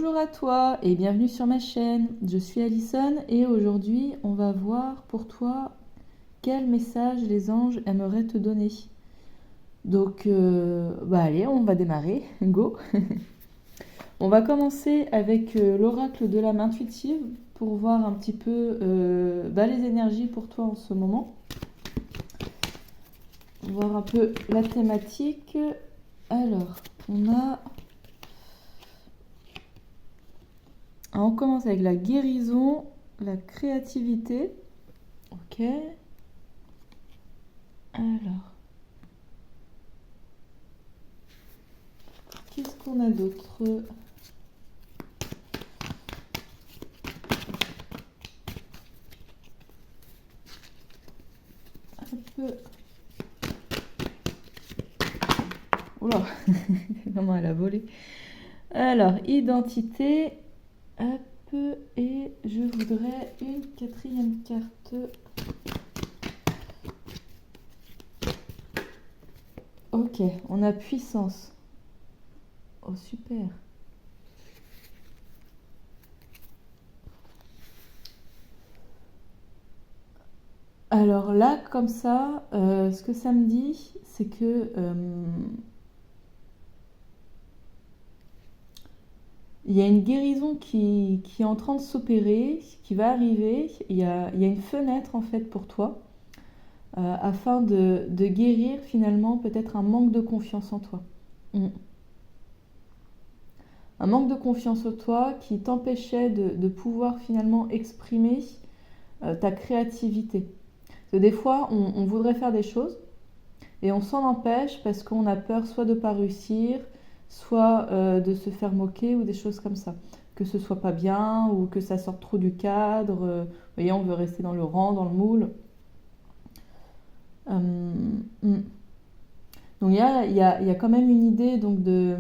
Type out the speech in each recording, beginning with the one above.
Bonjour à toi et bienvenue sur ma chaîne. Je suis Alison et aujourd'hui on va voir pour toi quel message les anges aimeraient te donner. Donc allez, on va démarrer, go. On va commencer avec l'oracle de l'âme intuitive pour voir un petit peu les énergies pour toi en ce moment. Voir un peu la thématique. Alors, on commence avec la guérison, la créativité. Ok. Alors, qu'est-ce qu'on a d'autre? Hop. Oula, comment elle a volé. Alors, identité. Hop, et je voudrais une quatrième carte. Ok, on a puissance. Oh, super. Alors là, comme ça, ce que ça me dit, c'est que il y a une guérison qui est en train de s'opérer, qui va arriver. Il y a une fenêtre en fait pour toi, afin de guérir finalement peut-être un manque de confiance en toi. Un manque de confiance en toi qui t'empêchait de pouvoir finalement exprimer ta créativité. Parce que des fois, on voudrait faire des choses et on s'en empêche parce qu'on a peur soit de ne pas réussir, soit de se faire moquer ou des choses comme ça. Que ce soit pas bien ou que ça sorte trop du cadre. Vous voyez, on veut rester dans le rang, dans le moule. Donc il y a quand même une idée donc de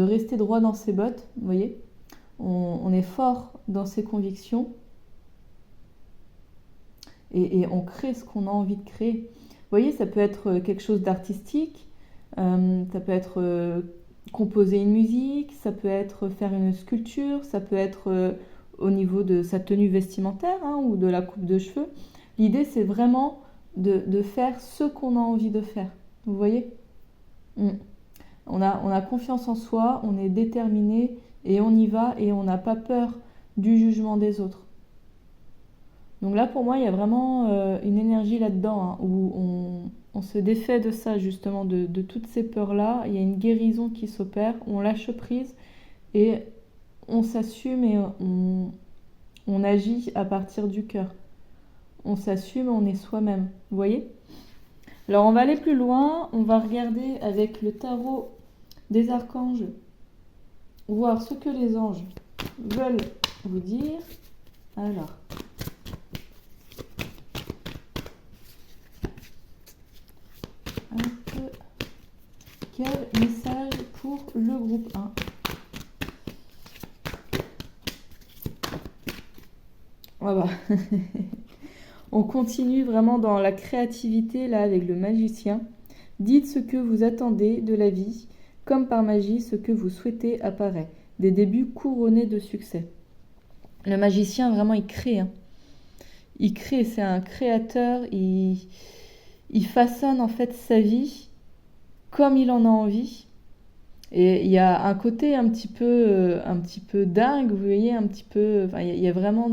rester droit dans ses bottes, vous voyez. On est fort dans ses convictions et on crée ce qu'on a envie de créer. Vous voyez, ça peut être quelque chose d'artistique, ça peut être composer une musique, ça peut être faire une sculpture, ça peut être au niveau de sa tenue vestimentaire ou de la coupe de cheveux. L'idée, c'est vraiment de faire ce qu'on a envie de faire. Vous voyez ? On a confiance en soi, on est déterminé et on y va et on n'a pas peur du jugement des autres. Donc là, pour moi, il y a vraiment une énergie là-dedans où on se défait de ça, justement, de toutes ces peurs-là. Il y a une guérison qui s'opère, on lâche prise et on s'assume et on agit à partir du cœur. On s'assume, on est soi-même. Vous voyez ? Alors, on va aller plus loin. On va regarder avec le tarot des archanges, voir ce que les anges veulent vous dire. Alors, quel message pour le groupe 1? Voilà. On continue vraiment dans la créativité là avec le magicien. Dites ce que vous attendez de la vie, comme par magie ce que vous souhaitez apparaît. Des débuts couronnés de succès. Le magicien vraiment il crée. Il crée, c'est un créateur, il façonne en fait sa vie comme il en a envie. Et il y a un côté un petit peu dingue, vous voyez, un petit peu. Enfin, il y a vraiment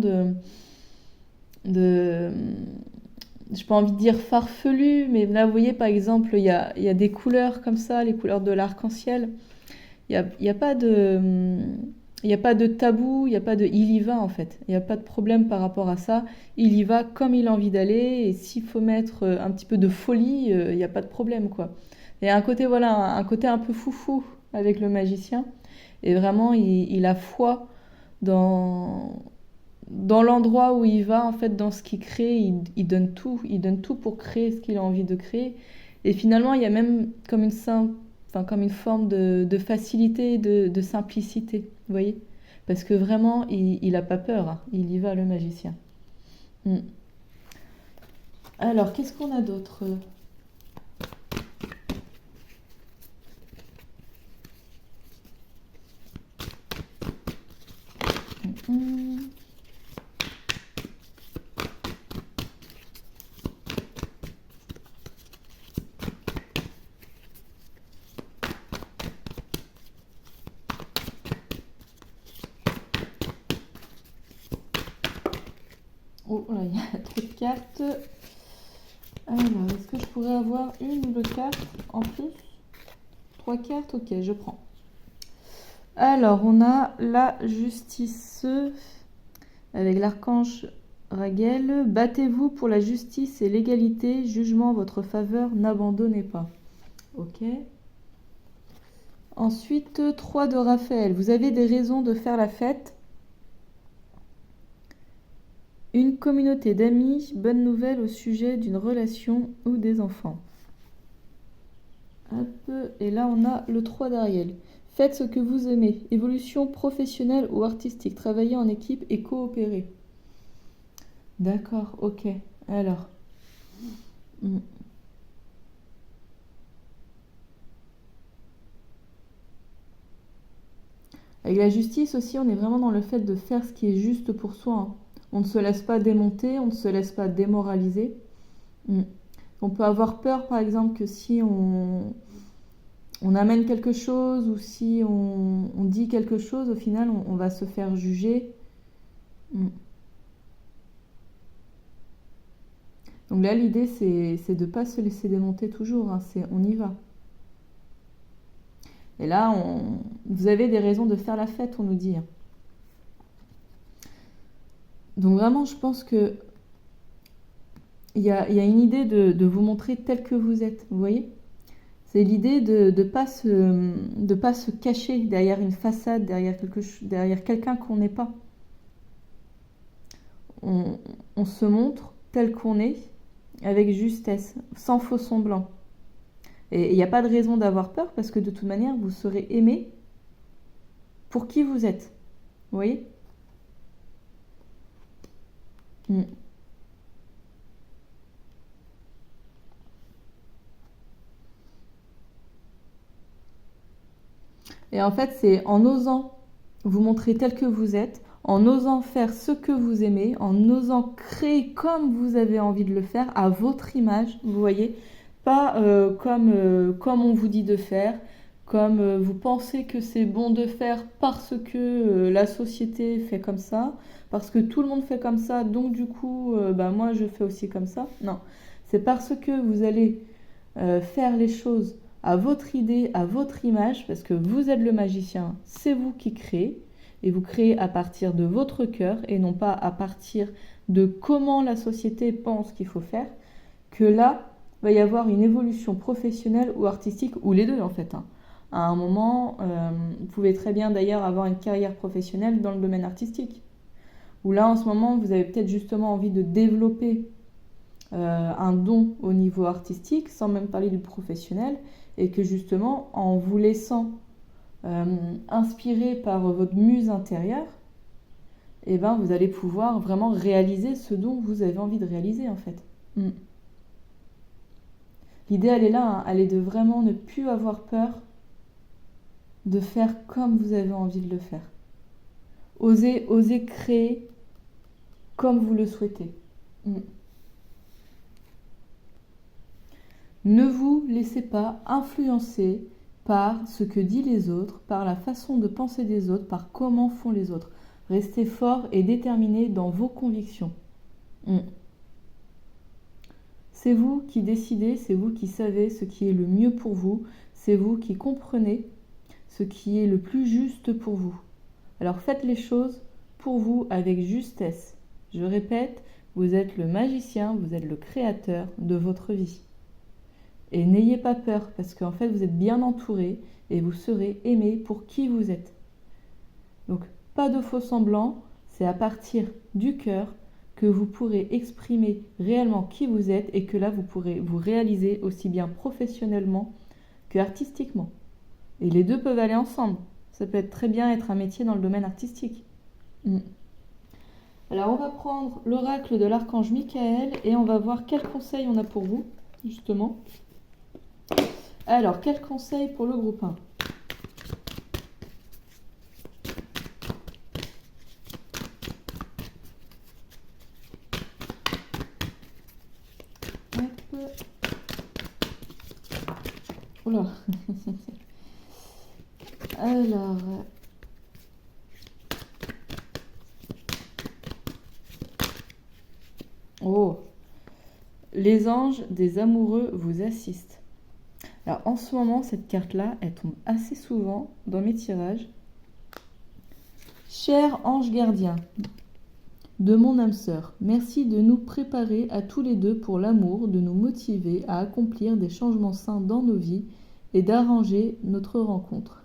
j'ai pas envie de dire farfelu, mais là, vous voyez, par exemple, il y a des couleurs comme ça, les couleurs de l'arc-en-ciel. Il y a pas de. Il n'y a pas de tabou, il n'y a pas de il y va en fait. Il n'y a pas de problème par rapport à ça. Il y va comme il a envie d'aller. Et s'il faut mettre un petit peu de folie, il n'y a pas de problème quoi. Il y a un côté, voilà, un côté un peu foufou avec le magicien. Et vraiment, il a foi dans l'endroit où il va, en fait, dans ce qu'il crée. Il donne tout. Il donne tout pour créer ce qu'il a envie de créer. Et finalement, il y a même comme une forme de facilité, de simplicité. Vous voyez ? Parce que vraiment, il n'a pas peur. Il y va, le magicien. Alors, qu'est-ce qu'on a d'autre ? Oh là, il y a trop de cartes. Alors, est-ce que je pourrais avoir une ou deux cartes en plus? Trois cartes, ok, je prends. Alors, on a la justice avec l'archange Raguel. Battez-vous pour la justice et l'égalité, jugement en votre faveur, n'abandonnez pas. Ok. Ensuite, 3 de Raphaël. Vous avez des raisons de faire la fête. Une communauté d'amis, bonne nouvelle au sujet d'une relation ou des enfants. Hop, et là on a le 3 d'Ariel. Faites ce que vous aimez. Évolution professionnelle ou artistique. Travaillez en équipe et coopérer. D'accord, ok. Alors. Avec la justice aussi, on est vraiment dans le fait de faire ce qui est juste pour soi. Hein. On ne se laisse pas démonter, on ne se laisse pas démoraliser. On peut avoir peur, par exemple, que si on amène quelque chose ou si on dit quelque chose, au final, on va se faire juger. Donc là, l'idée, c'est de ne pas se laisser démonter toujours. Hein, on y va. Et là, vous avez des raisons de faire la fête, on nous dit. Hein. Donc vraiment, je pense que il y a une idée de vous montrer tel que vous êtes, vous voyez? C'est l'idée de ne pas se cacher derrière une façade, derrière quelqu'un qu'on n'est pas. On se montre tel qu'on est, avec justesse, sans faux semblant. Et il n'y a pas de raison d'avoir peur, parce que de toute manière, vous serez aimé pour qui vous êtes. Vous voyez? Et en fait, c'est en osant vous montrer tel que vous êtes, en osant faire ce que vous aimez, en osant créer comme vous avez envie de le faire, à votre image, vous voyez, pas comme on vous dit de faire, comme vous pensez que c'est bon de faire parce que la société fait comme ça, parce que tout le monde fait comme ça, donc du coup, moi je fais aussi comme ça. Non, c'est parce que vous allez faire les choses à votre idée, à votre image, parce que vous êtes le magicien, c'est vous qui créez, et vous créez à partir de votre cœur, et non pas à partir de comment la société pense qu'il faut faire, que là, va y avoir une évolution professionnelle ou artistique, ou les deux en fait. Hein. À un moment, vous pouvez très bien d'ailleurs avoir une carrière professionnelle dans le domaine artistique. Ou là, en ce moment, vous avez peut-être justement envie de développer un don au niveau artistique, sans même parler du professionnel, et que justement, en vous laissant inspirer par votre muse intérieure, eh ben, vous allez pouvoir vraiment réaliser ce dont vous avez envie de réaliser en fait. L'idée, elle est là, hein, elle est de vraiment ne plus avoir peur de faire comme vous avez envie de le faire. Osez créer comme vous le souhaitez. Ne vous laissez pas influencer par ce que disent les autres, par la façon de penser des autres, par comment font les autres. Restez fort et déterminé dans vos convictions. C'est vous qui décidez, c'est vous qui savez ce qui est le mieux pour vous, c'est vous qui comprenez ce qui est le plus juste pour vous. Alors faites les choses pour vous avec justesse. Je répète, vous êtes le magicien, vous êtes le créateur de votre vie. Et n'ayez pas peur, parce qu'en fait, vous êtes bien entouré et vous serez aimé pour qui vous êtes. Donc, pas de faux semblants, c'est à partir du cœur que vous pourrez exprimer réellement qui vous êtes et que là, vous pourrez vous réaliser aussi bien professionnellement que artistiquement. Et les deux peuvent aller ensemble. Ça peut être très bien être un métier dans le domaine artistique. Alors, on va prendre l'oracle de l'archange Michael et on va voir quels conseils on a pour vous, justement. Alors, quel conseil pour le groupe 1? Hop. Oula. Alors. Oh, les anges des amoureux vous assistent. Alors en ce moment, cette carte-là, elle tombe assez souvent dans mes tirages. Cher ange gardien de mon âme sœur, merci de nous préparer à tous les deux pour l'amour, de nous motiver à accomplir des changements sains dans nos vies et d'arranger notre rencontre.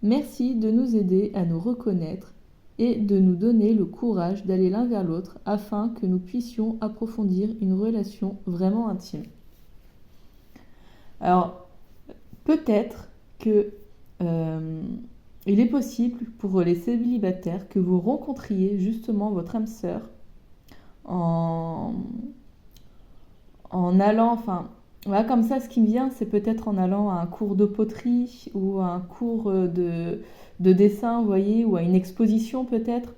Merci de nous aider à nous reconnaître et de nous donner le courage d'aller l'un vers l'autre afin que nous puissions approfondir une relation vraiment intime. Alors, peut-être que il est possible pour les célibataires que vous rencontriez justement votre âme sœur en, en allant, enfin, voilà, comme ça, ce qui me vient, c'est peut-être en allant à un cours de poterie ou à un cours de dessin, vous voyez, ou à une exposition peut-être,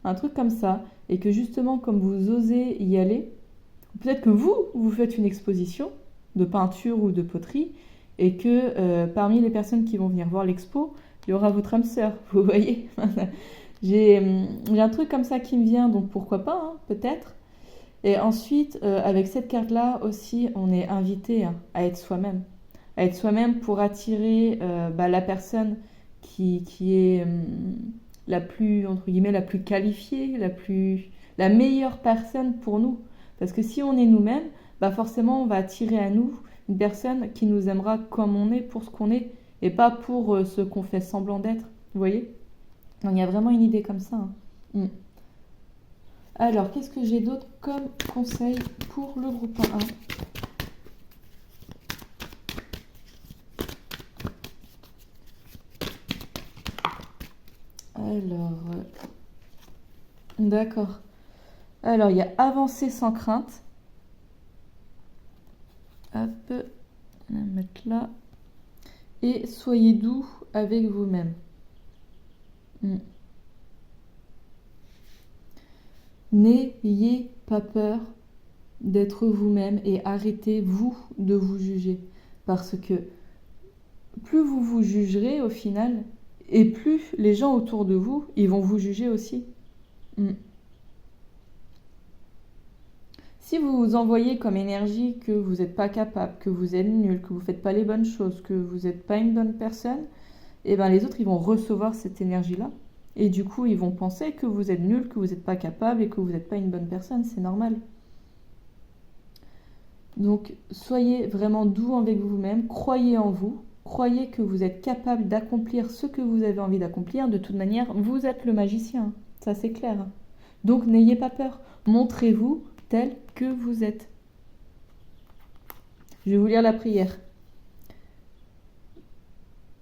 un truc comme ça, et que justement, comme vous osez y aller, peut-être que vous faites une exposition de peinture ou de poterie, et que parmi les personnes qui vont venir voir l'expo, il y aura votre âme sœur, vous voyez. J'ai un truc comme ça qui me vient, donc pourquoi pas, hein, peut-être. Et ensuite, avec cette carte-là aussi, on est invité à être soi-même. À être soi-même pour attirer la personne qui est la plus, entre guillemets, la plus qualifiée, la meilleure personne pour nous. Parce que si on est nous-mêmes, forcément, on va attirer à nous une personne qui nous aimera comme on est, pour ce qu'on est, et pas pour ce qu'on fait semblant d'être. Vous voyez? Donc, il y a vraiment une idée comme ça. Hein. Alors, qu'est-ce que j'ai d'autre comme conseil pour le groupe 1? Alors, d'accord. Alors, il y a avancer sans crainte. Hop, on va mettre là. Et soyez doux avec vous-même. N'ayez pas peur d'être vous-même et arrêtez-vous de vous juger. Parce que plus vous vous jugerez au final, et plus les gens autour de vous, ils vont vous juger aussi. Si vous vous envoyez comme énergie que vous n'êtes pas capable, que vous êtes nul, que vous ne faites pas les bonnes choses, que vous n'êtes pas une bonne personne, et les autres, ils vont recevoir cette énergie-là. Et du coup, ils vont penser que vous êtes nul, que vous n'êtes pas capable et que vous n'êtes pas une bonne personne. C'est normal. Donc, soyez vraiment doux avec vous-même. Croyez en vous. Croyez que vous êtes capable d'accomplir ce que vous avez envie d'accomplir. De toute manière, vous êtes le magicien. Ça, c'est clair. Donc, n'ayez pas peur. Montrez-vous tel que vous êtes. Je vais vous lire la prière.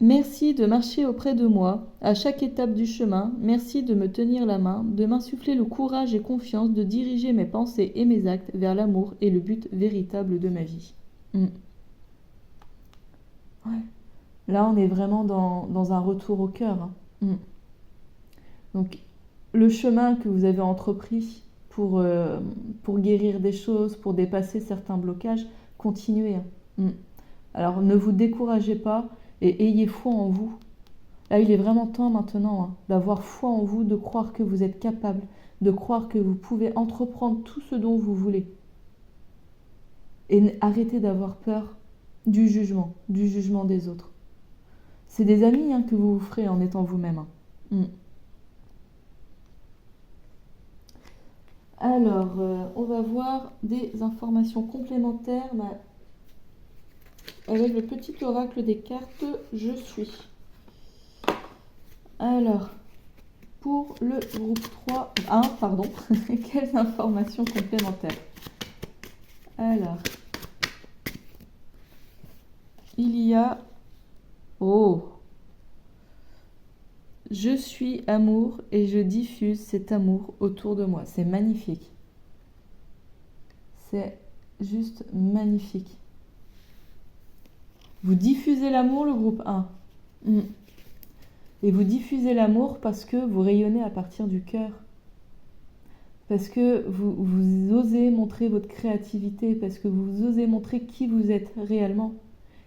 Merci de marcher auprès de moi, à chaque étape du chemin. Merci de me tenir la main, de m'insuffler le courage et confiance de diriger mes pensées et mes actes vers l'amour et le but véritable de ma vie. Ouais. Là, on est vraiment dans un retour au cœur. Donc, le chemin que vous avez entrepris pour guérir des choses, pour dépasser certains blocages, continuez. Alors, ne vous découragez pas. Et ayez foi en vous. Là, il est vraiment temps maintenant d'avoir foi en vous, de croire que vous êtes capable, de croire que vous pouvez entreprendre tout ce dont vous voulez. Et arrêtez d'avoir peur du jugement des autres. C'est des amis que vous vous ferez en étant vous-même. Alors, on va voir des informations complémentaires. Avec le petit oracle des cartes, je suis. Alors, pour le groupe 1, quelles informations complémentaires? Alors, il y a... Oh! Je suis amour et je diffuse cet amour autour de moi. C'est magnifique. C'est juste magnifique. Vous diffusez l'amour, le groupe 1. Et vous diffusez l'amour parce que vous rayonnez à partir du cœur. Parce que vous osez montrer votre créativité, parce que vous osez montrer qui vous êtes réellement.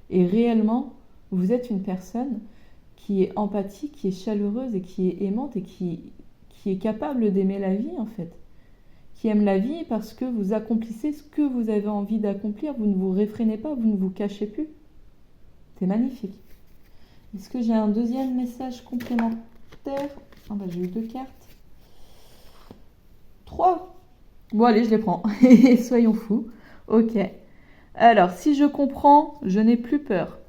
Et réellement, vous êtes une personne qui est empathique, qui est chaleureuse et qui est aimante et qui est capable d'aimer la vie, en fait. qui aime la vie parce que vous accomplissez ce que vous avez envie d'accomplir. Vous ne vous réfrénez pas, vous ne vous cachez plus. C'est magnifique. Est-ce que j'ai un deuxième message complémentaire? Ah bah, j'ai eu 2 cartes. 3. Bon, allez, je les prends. Soyons fous. Ok. Alors, si je comprends, je n'ai plus peur.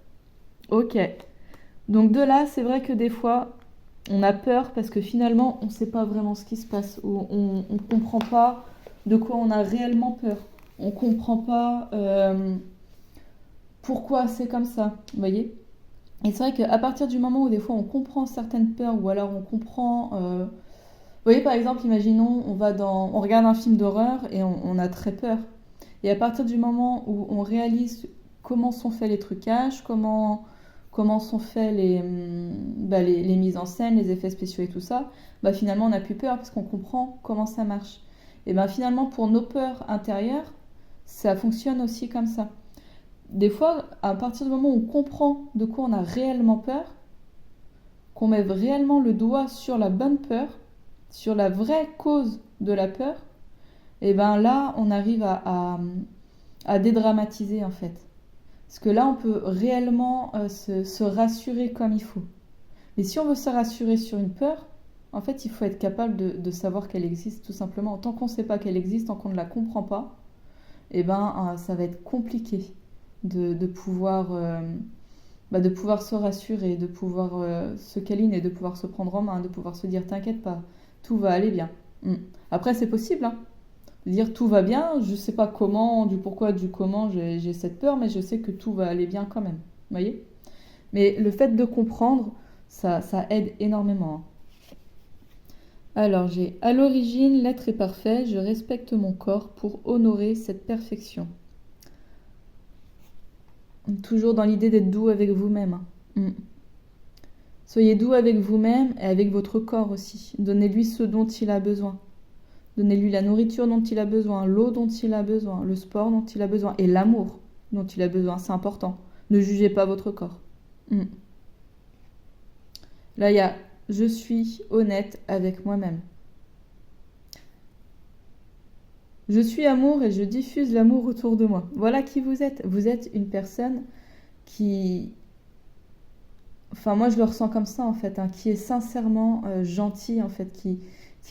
Ok. Donc de là, c'est vrai que des fois, on a peur parce que finalement, on ne sait pas vraiment ce qui se passe. Ou on ne comprend pas de quoi on a réellement peur. On ne comprend pas pourquoi c'est comme ça. Vous voyez? Et c'est vrai qu'à partir du moment où des fois on comprend certaines peurs ou alors on comprend... vous voyez, par exemple, imaginons, on regarde un film d'horreur et on a très peur. Et à partir du moment où on réalise comment sont faits les trucages, comment sont faits les mises en scène, les effets spéciaux et tout ça, bah finalement on n'a plus peur parce qu'on comprend comment ça marche. Et ben finalement pour nos peurs intérieures, ça fonctionne aussi comme ça. Des fois, à partir du moment où on comprend de quoi on a réellement peur, qu'on met réellement le doigt sur la bonne peur, sur la vraie cause de la peur, et ben là on arrive à dédramatiser en fait. Parce que là, on peut réellement se rassurer comme il faut. Mais si on veut se rassurer sur une peur, en fait, il faut être capable de savoir qu'elle existe, tout simplement. Tant qu'on ne sait pas qu'elle existe, tant qu'on ne la comprend pas, eh ben, ça va être compliqué de pouvoir se rassurer, de pouvoir se câliner, de pouvoir se prendre en main, de pouvoir se dire t'inquiète pas, tout va aller bien. Après, c'est possible, hein. Dire tout va bien, je sais pas comment, du pourquoi, du comment j'ai cette peur, mais je sais que tout va aller bien quand même. Vous voyez? Mais le fait de comprendre, ça aide énormément. Alors j'ai à l'origine, l'être est parfait, je respecte mon corps pour honorer cette perfection. Toujours dans l'idée d'être doux avec vous-même. Soyez doux avec vous-même et avec votre corps aussi. Donnez-lui ce dont il a besoin. Donnez-lui la nourriture dont il a besoin, l'eau dont il a besoin, le sport dont il a besoin et l'amour dont il a besoin. C'est important. Ne jugez pas votre corps. Là, il y a « je suis honnête avec moi-même ». Je suis amour et je diffuse l'amour autour de moi. Voilà qui vous êtes. Vous êtes une personne qui... Enfin, moi, je le ressens comme ça, en fait, hein, qui est sincèrement gentille, en fait, qui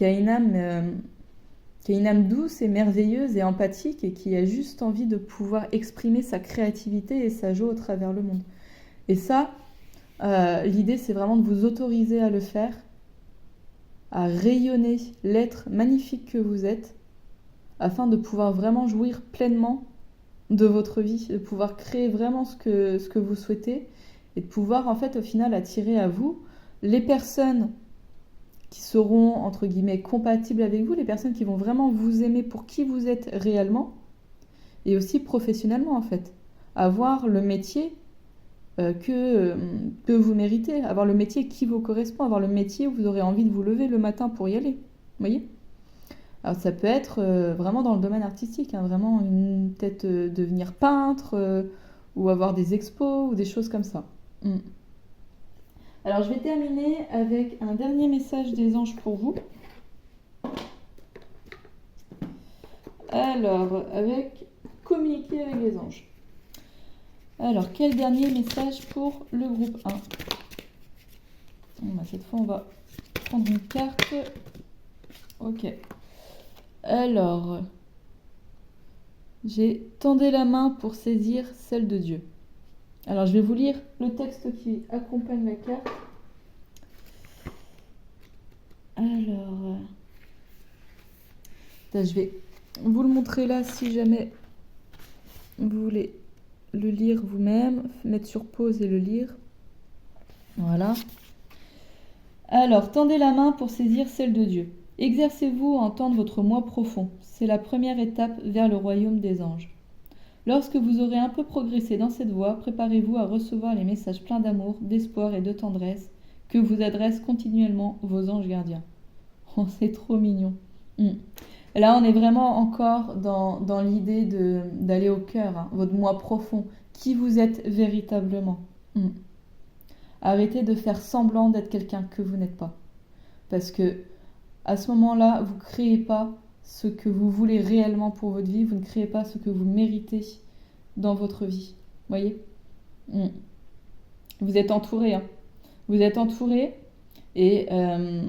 a une âme douce et merveilleuse et empathique et qui a juste envie de pouvoir exprimer sa créativité et sa joie au travers le monde. Et ça, l'idée, c'est vraiment de vous autoriser à le faire, à rayonner l'être magnifique que vous êtes, afin de pouvoir vraiment jouir pleinement de votre vie, de pouvoir créer vraiment ce que vous souhaitez et de pouvoir, en fait, au final, attirer à vous les personnes qui seront, entre guillemets, compatibles avec vous, les personnes qui vont vraiment vous aimer pour qui vous êtes réellement, et aussi professionnellement, en fait. Avoir le métier que vous méritez, avoir le métier qui vous correspond, avoir le métier où vous aurez envie de vous lever le matin pour y aller. Vous voyez ? Alors ça peut être vraiment dans le domaine artistique, hein, vraiment peut-être devenir peintre ou avoir des expos ou des choses comme ça. Alors, je vais terminer avec un dernier message des anges pour vous. Alors, avec communiquer avec les anges. Alors, quel dernier message pour le groupe 1 ? Cette fois, on va prendre une carte. Ok. Alors, j'ai tendez la main pour saisir celle de Dieu. Alors, je vais vous lire le texte qui accompagne la carte. Alors, je vais vous le montrer là si jamais vous voulez le lire vous-même. Mettre sur pause et le lire. Voilà. Alors, tendez la main pour saisir celle de Dieu. Exercez-vous à entendre votre moi profond. C'est la première étape vers le royaume des anges. Lorsque vous aurez un peu progressé dans cette voie, préparez-vous à recevoir les messages pleins d'amour, d'espoir et de tendresse que vous adressent continuellement vos anges gardiens. Oh, c'est trop mignon. Là, on est vraiment encore dans l'idée d'aller au cœur, hein, votre moi profond, qui vous êtes véritablement. Arrêtez de faire semblant d'être quelqu'un que vous n'êtes pas. Parce que à ce moment-là, vous ne créez pas ce que vous voulez réellement pour votre vie, vous ne créez pas ce que vous méritez dans votre vie. Vous voyez? Mm. Vous êtes entouré, hein. Vous êtes entouré et, euh,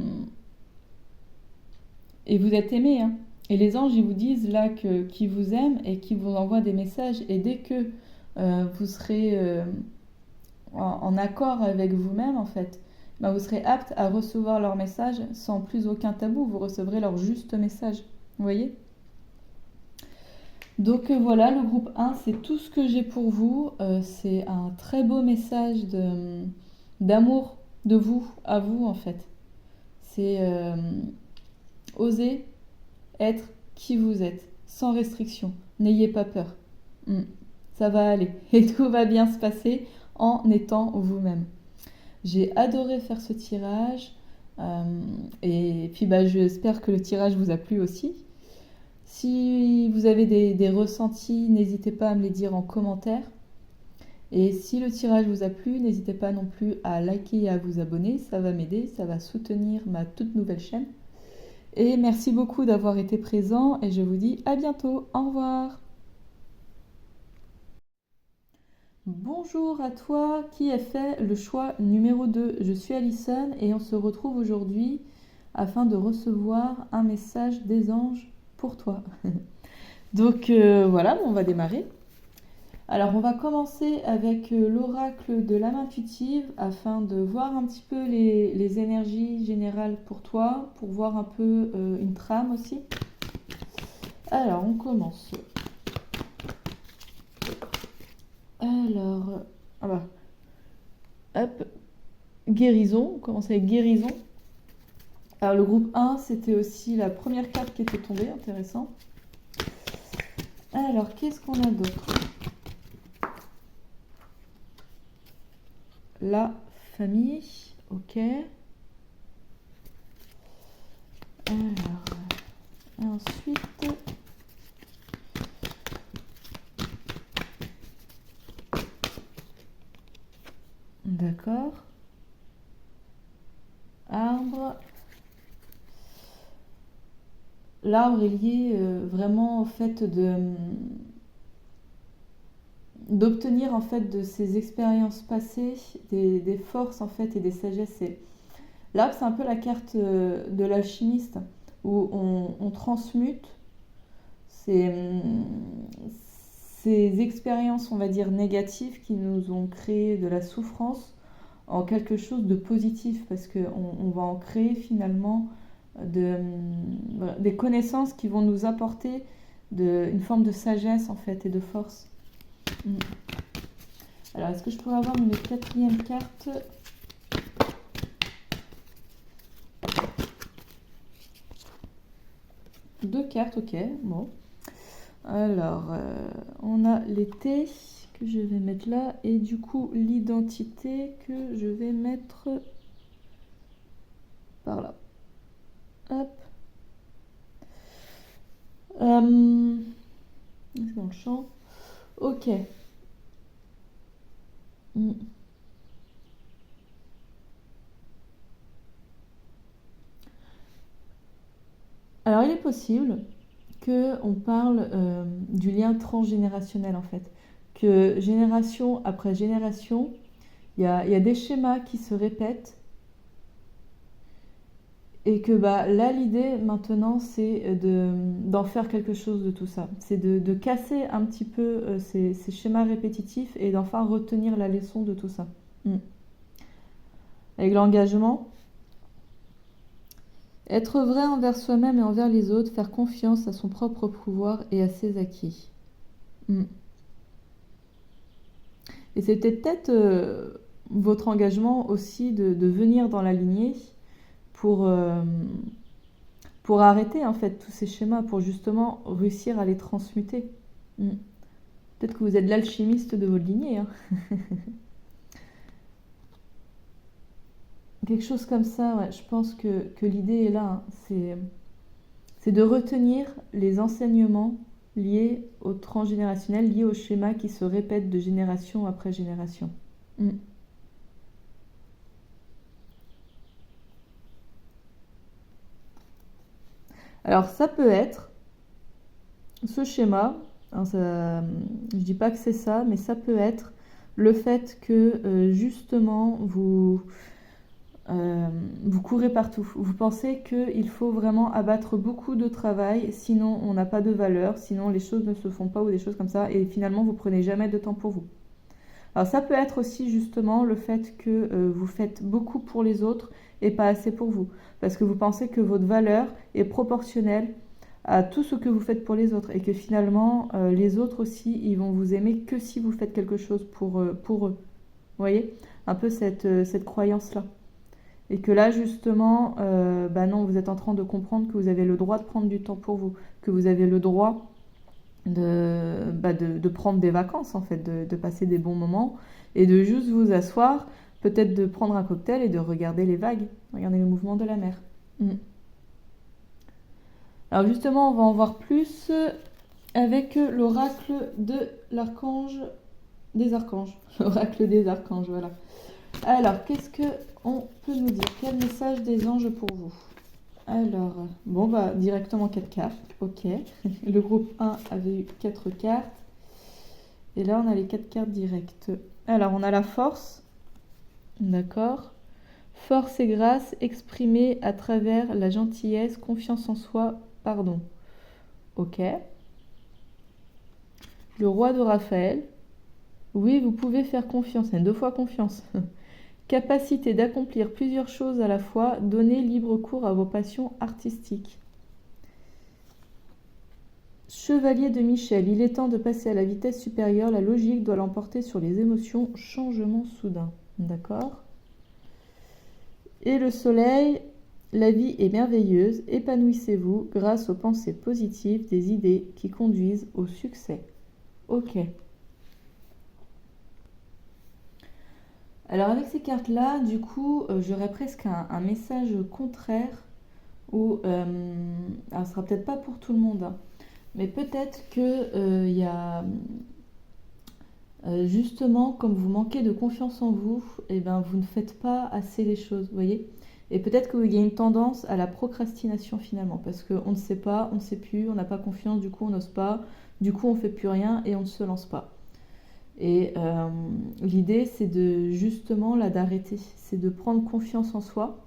et vous êtes aimé, hein. Et les anges, ils vous disent là qu'ils vous aiment et qu'ils vous envoient des messages. Et dès que vous serez en accord avec vous-même, en fait, ben, vous serez apte à recevoir leurs messages sans plus aucun tabou. Vous recevrez leur juste message. Vous voyez? Donc voilà, le groupe 1, c'est tout ce que j'ai pour vous. C'est un très beau message d'amour de vous à vous, en fait. C'est oser être qui vous êtes, sans restriction. N'ayez pas peur. Ça va aller. Et tout va bien se passer en étant vous-même. J'ai adoré faire ce tirage. Et puis bah, j'espère que le tirage vous a plu aussi. Si vous avez des ressentis, n'hésitez pas à me les dire en commentaire. Et si le tirage vous a plu, n'hésitez pas non plus à liker et à vous abonner. Ça va m'aider, ça va soutenir ma toute nouvelle chaîne. Et merci beaucoup d'avoir été présent et je vous dis à bientôt. Au revoir. Bonjour à toi qui a fait le choix numéro 2. Je suis Alison et on se retrouve aujourd'hui afin de recevoir un message des anges pour toi. Donc voilà, on va démarrer. Alors on va commencer avec l'oracle de l'âme intuitive afin de voir un petit peu les énergies générales pour toi, pour voir un peu une trame aussi. Alors on commence. Alors, ah bah, hop, guérison, on commence avec guérison. Alors le groupe 1, c'était aussi la première carte qui était tombée, intéressant. Alors qu'est-ce qu'on a d'autre? La famille, ok. Alors, ensuite, d'accord. Arbre. L'arbre est lié vraiment au fait d'obtenir en fait de ces expériences passées des forces en fait et des sagesses. L'arbre, c'est un peu la carte de l'alchimiste où on transmute ces, ces expériences, on va dire, négatives qui nous ont créé de la souffrance en quelque chose de positif parce qu'on va en créer finalement des connaissances qui vont nous apporter une forme de sagesse en fait et de force. Alors, est-ce que je pourrais avoir une quatrième carte? Deux cartes, ok, bon. Alors, on a l'été que je vais mettre là et du coup l'identité que je vais mettre par là. Hop. C'est dans le champ. Ok. Alors, il est possible qu'on parle du lien transgénérationnel en fait. Que génération après génération, il y a des schémas qui se répètent et que bah, là, l'idée maintenant, c'est d'en faire quelque chose de tout ça. C'est de casser un petit peu ces schémas répétitifs et d'enfin retenir la leçon de tout ça. Avec l'engagement, être vrai envers soi-même et envers les autres, faire confiance à son propre pouvoir et à ses acquis. Et c'était peut-être votre engagement aussi de venir dans la lignée pour arrêter en fait tous ces schémas, pour justement réussir à les transmuter. Peut-être que vous êtes l'alchimiste de votre lignée. Hein. Quelque chose comme ça, ouais. Je pense que l'idée est là. Hein. C'est de retenir les enseignements liés au transgénérationnel, liés au schéma qui se répètent de génération après génération. Alors ça peut être ce schéma, hein, je dis pas que c'est ça, mais ça peut être le fait que justement vous courez partout. Vous pensez qu'il faut vraiment abattre beaucoup de travail, sinon on n'a pas de valeur, sinon les choses ne se font pas ou des choses comme ça, et finalement vous prenez jamais de temps pour vous. Alors ça peut être aussi justement le fait que vous faites beaucoup pour les autres et pas assez pour vous, parce que vous pensez que votre valeur est proportionnelle à tout ce que vous faites pour les autres et que finalement les autres aussi ils vont vous aimer que si vous faites quelque chose pour eux. Vous voyez? Un peu cette croyance-là. Et que là, justement, bah non, vous êtes en train de comprendre que vous avez le droit de prendre du temps pour vous, que vous avez le droit de prendre des vacances, en fait, de passer des bons moments et de juste vous asseoir, peut-être de prendre un cocktail et de regarder les vagues, regarder le mouvement de la mer. Mm. Alors justement, on va en voir plus avec l'oracle de l'archange des archanges. L'oracle des archanges, voilà. Alors, qu'est-ce que on peut nous dire? Quel message des anges pour vous? Alors, bon, bah, directement 4 cartes. Ok. Le groupe 1 avait eu 4 cartes. Et là, on a les 4 cartes directes. Alors, on a la force. D'accord. Force et grâce exprimée à travers la gentillesse, confiance en soi, pardon. Ok. Le roi de Raphaël. Oui, vous pouvez faire confiance. C'est 2 fois confiance. Capacité d'accomplir plusieurs choses à la fois, donner libre cours à vos passions artistiques. Chevalier de Michel, il est temps de passer à la vitesse supérieure, la logique doit l'emporter sur les émotions, changement soudain. D'accord? Et le soleil, la vie est merveilleuse, épanouissez-vous grâce aux pensées positives, des idées qui conduisent au succès. Ok. Alors avec ces cartes-là, du coup, j'aurais presque un message contraire où, alors ce sera peut-être pas pour tout le monde, hein, mais peut-être que y a justement, comme vous manquez de confiance en vous, et ben vous ne faites pas assez les choses, vous voyez. Et peut-être qu'il y a une tendance à la procrastination finalement, parce qu'on ne sait pas, on ne sait plus, on n'a pas confiance, du coup on n'ose pas, du coup on fait plus rien et on ne se lance pas. Et l'idée, c'est de justement là d'arrêter, c'est de prendre confiance en soi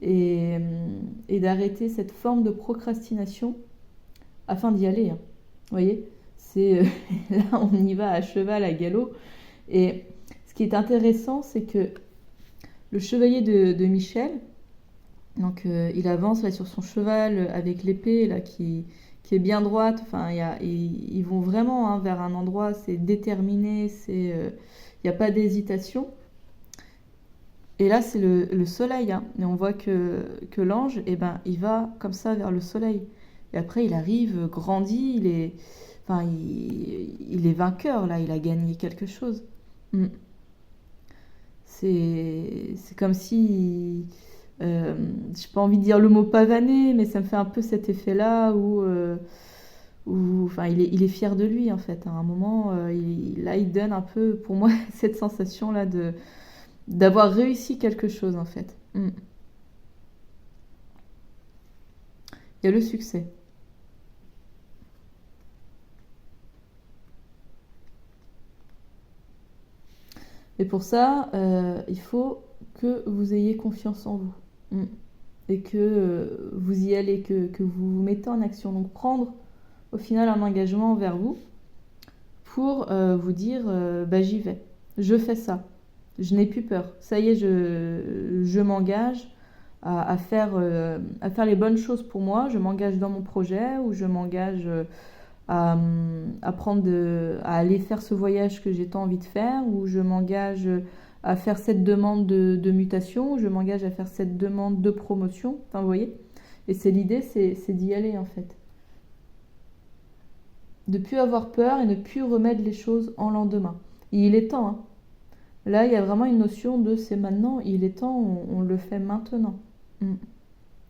et, et d'arrêter cette forme de procrastination afin d'y aller. Hein. Vous voyez, c'est là on y va à cheval, à galop. Et ce qui est intéressant, c'est que le chevalier de Michel, donc il avance là sur son cheval avec l'épée là qui est bien droite. Enfin, ils vont vraiment hein, vers un endroit, c'est déterminé, il n'y a pas d'hésitation. Et là, c'est le soleil. Hein, et on voit que l'ange, eh ben, il va comme ça vers le soleil. Et après, il arrive, grandit, il est vainqueur, là, il a gagné quelque chose. Mm. C'est comme si, j'ai pas envie de dire le mot pavané, mais ça me fait un peu cet effet-là où enfin, il est fier de lui, en fait. À un moment, là, il donne un peu, pour moi, cette sensation-là d'avoir réussi quelque chose, en fait. Mm. Il y a le succès. Et pour ça, il faut que vous ayez confiance en vous. Mm. Et que vous y allez, que vous vous mettez en action. Donc prendre au final un engagement envers vous pour vous dire bah, j'y vais, je fais ça, je n'ai plus peur. Ça y est, je m'engage à faire les bonnes choses pour moi, je m'engage dans mon projet ou je m'engage à aller faire ce voyage que j'ai tant envie de faire, ou je m'engage à faire cette demande de mutation, ou je m'engage à faire cette demande de promotion. Enfin, vous voyez. Et c'est l'idée, c'est d'y aller en fait. De plus avoir peur et ne plus remettre les choses en lendemain. Et il est temps. Hein. Là, il y a vraiment une notion de c'est maintenant, il est temps, on le fait maintenant. Mm.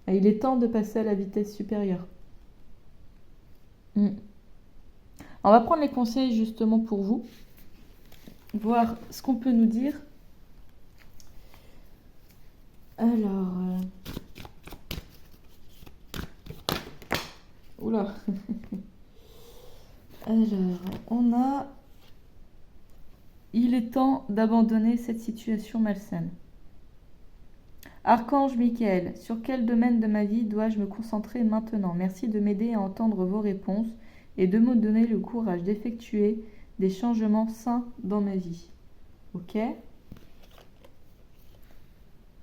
Et il est temps de passer à la vitesse supérieure. Mm. On va prendre les conseils justement pour vous, voir ce qu'on peut nous dire. Alors, Oula. Alors, on a... Il est temps d'abandonner cette situation malsaine. Archange Michael, sur quel domaine de ma vie dois-je me concentrer maintenant? Merci de m'aider à entendre vos réponses et de me donner le courage d'effectuer des changements sains dans ma vie. Ok?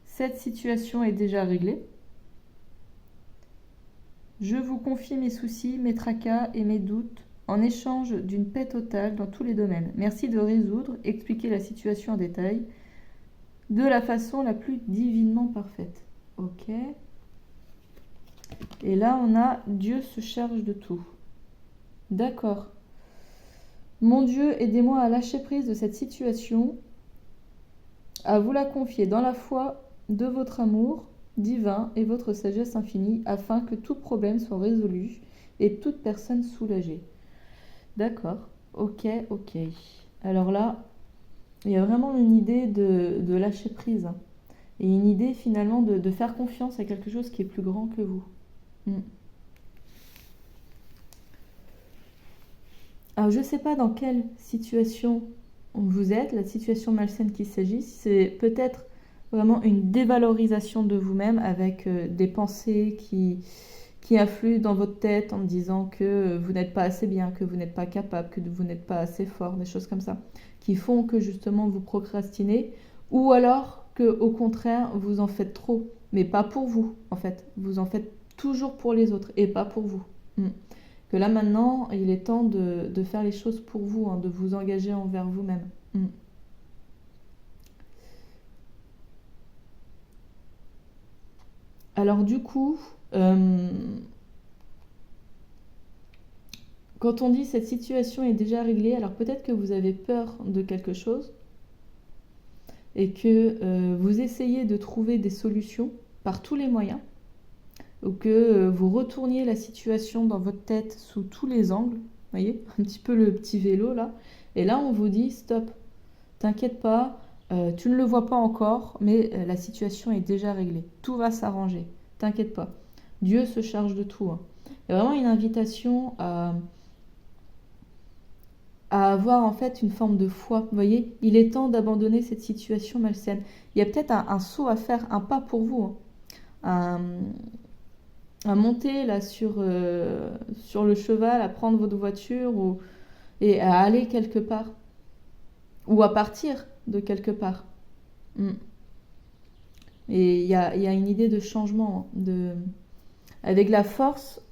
Cette situation est déjà réglée. Je vous confie mes soucis, mes tracas et mes doutes en échange d'une paix totale dans tous les domaines. Merci de résoudre, expliquer la situation en détail de la façon la plus divinement parfaite. Ok. Et là, on a Dieu se charge de tout. D'accord. Mon Dieu, aidez-moi à lâcher prise de cette situation, à vous la confier dans la foi de votre amour divin et votre sagesse infinie, afin que tout problème soit résolu et toute personne soulagée. D'accord. Ok, ok. Alors là, il y a vraiment une idée de lâcher prise. Et une idée finalement de faire confiance à quelque chose qui est plus grand que vous. Alors je ne sais pas dans quelle situation vous êtes, la situation malsaine qu'il s'agit. C'est peut-être vraiment une dévalorisation de vous-même avec des pensées qui affluent dans votre tête en disant que vous n'êtes pas assez bien, que vous n'êtes pas capable, que vous n'êtes pas assez fort, des choses comme ça, qui font que justement vous procrastinez, ou alors que au contraire vous en faites trop, mais pas pour vous en fait, vous en faites toujours pour les autres et pas pour vous. Que là maintenant il est temps de faire les choses pour vous, hein, de vous engager envers vous-même. Alors du coup, quand on dit cette situation est déjà réglée, alors peut-être que vous avez peur de quelque chose et que vous essayez de trouver des solutions par tous les moyens, ou que vous retourniez la situation dans votre tête sous tous les angles, vous voyez, un petit peu le petit vélo là, et là on vous dit stop, t'inquiète pas, tu ne le vois pas encore, mais la situation est déjà réglée, tout va s'arranger, t'inquiète pas, Dieu se charge de tout. Il y a vraiment une invitation à avoir en fait une forme de foi. Vous voyez, il est temps d'abandonner cette situation malsaine. Il y a peut-être un saut à faire, un pas pour vous, à monter là sur le cheval, à prendre votre voiture et à aller quelque part. Ou à partir de quelque part. Et il y a une idée de changement, avec la force.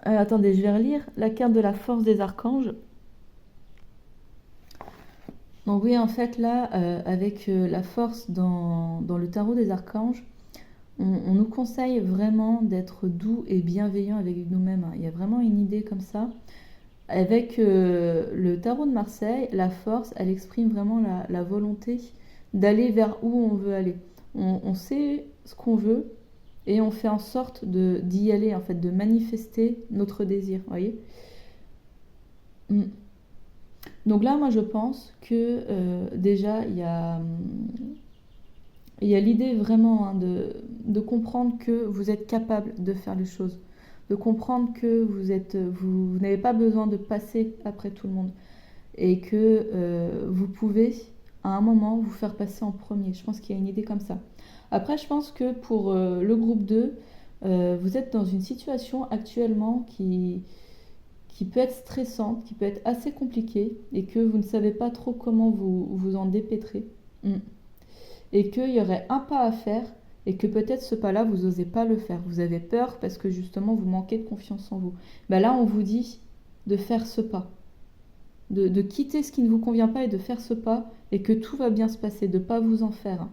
Attendez, je vais relire la carte de la force des archanges. Donc oui, en fait, là, avec la force dans le tarot des archanges, on nous conseille vraiment d'être doux et bienveillant avec nous-mêmes. Il y a vraiment une idée comme ça. Avec le tarot de Marseille, la force, elle exprime vraiment la volonté d'aller vers où on veut aller. On sait ce qu'on veut et on fait en sorte d'y aller, en fait, de manifester notre désir, vous voyez. Donc là, moi, je pense que déjà, il y a l'idée vraiment, hein, de comprendre que vous êtes capable de faire les choses, de comprendre que vous n'avez pas besoin de passer après tout le monde et que vous pouvez, à un moment, vous faire passer en premier. Je pense qu'il y a une idée comme ça. Après, je pense que pour le groupe 2, vous êtes dans une situation actuellement qui peut être stressante, qui peut être assez compliquée et que vous ne savez pas trop comment vous en dépêtrer. Et qu'il y aurait un pas à faire et que peut-être ce pas-là, vous n'osez pas le faire. Vous avez peur parce que justement, vous manquez de confiance en vous. Ben là, on vous dit de faire ce pas, de quitter ce qui ne vous convient pas et de faire ce pas et que tout va bien se passer, de ne pas vous en faire.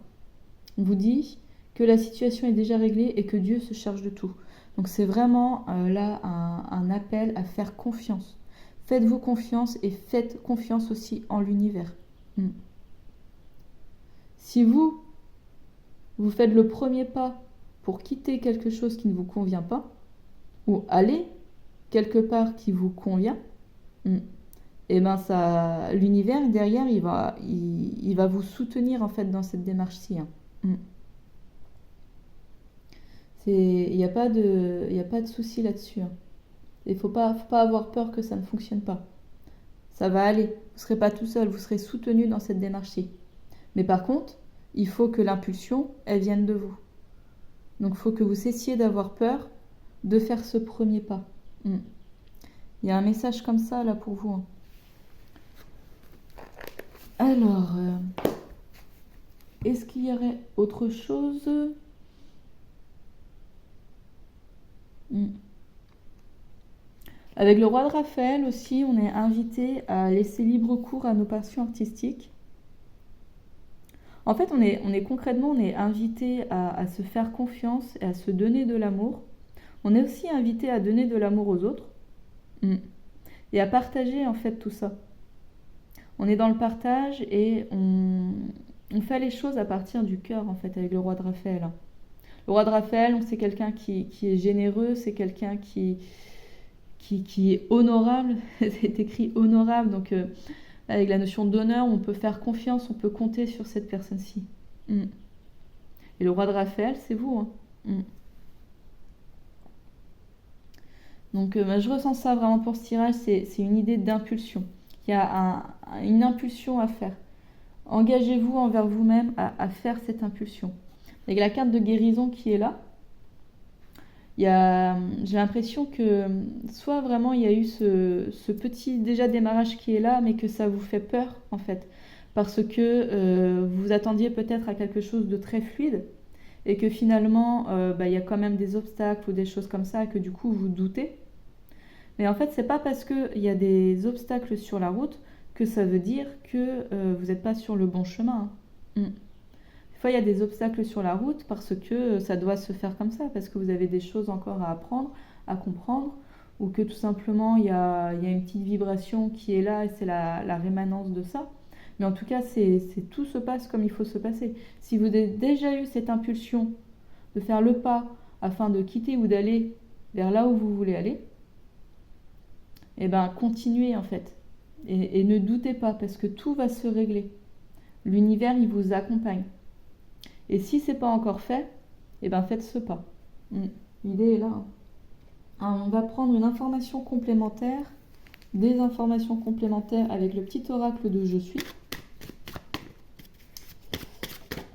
On vous dit que la situation est déjà réglée et que Dieu se charge de tout. Donc c'est vraiment là un appel à faire confiance. Faites-vous confiance et faites confiance aussi en l'univers. Si vous faites le premier pas pour quitter quelque chose qui ne vous convient pas, ou aller quelque part qui vous convient, et ben ça, l'univers derrière, il va vous soutenir en fait dans cette démarche-ci. Il n'y a pas il y a pas de souci là-dessus, hein. Il faut pas avoir peur que ça ne fonctionne pas. Ça va aller. Vous ne serez pas tout seul, vous serez soutenu dans cette démarche-ci. Mais par contre, il faut que l'impulsion, elle vienne de vous. Donc il faut que vous cessiez d'avoir peur de faire ce premier pas. Mm. Il y a un message comme ça là pour vous, hein. Alors, est-ce qu'il y aurait autre chose? Mm. Avec le roi de Raphaël aussi, on est invité à laisser libre cours à nos passions artistiques. En fait, concrètement, on est invité à se faire confiance et à se donner de l'amour. On est aussi invité à donner de l'amour aux autres. Mm. Et à partager en fait tout ça. On est dans le partage et on fait les choses à partir du cœur en fait avec le roi de Raphaël. Le roi de Raphaël, c'est quelqu'un qui est généreux, c'est quelqu'un qui est honorable. C'est écrit honorable, donc avec la notion d'honneur, on peut faire confiance, on peut compter sur cette personne-ci. Mm. Et le roi de Raphaël, c'est vous, hein. Mm. Donc je ressens ça vraiment pour ce tirage, c'est une idée d'impulsion. Il y a une impulsion à faire. Engagez-vous envers vous-même à faire cette impulsion. Avec la carte de guérison qui est là, j'ai l'impression que soit vraiment il y a eu ce petit déjà démarrage qui est là, mais que ça vous fait peur en fait. Parce que vous attendiez peut-être à quelque chose de très fluide et que finalement il y a quand même des obstacles ou des choses comme ça, que du coup vous doutez. Mais en fait, c'est pas parce qu'il y a des obstacles sur la route que ça veut dire que vous n'êtes pas sur le bon chemin, hein. Des fois, il y a des obstacles sur la route parce que ça doit se faire comme ça, parce que vous avez des choses encore à apprendre, à comprendre, ou que tout simplement, il y a une petite vibration qui est là et c'est la rémanence de ça. Mais en tout cas, tout se passe comme il faut se passer. Si vous avez déjà eu cette impulsion de faire le pas afin de quitter ou d'aller vers là où vous voulez aller, eh ben, continuez en fait. Et ne doutez pas parce que tout va se régler. L'univers, il vous accompagne. Et si c'est pas encore fait, eh ben, faites ce pas. L'idée est là, hein. Alors, on va prendre une information complémentaire, des informations complémentaires avec le petit oracle de Je suis.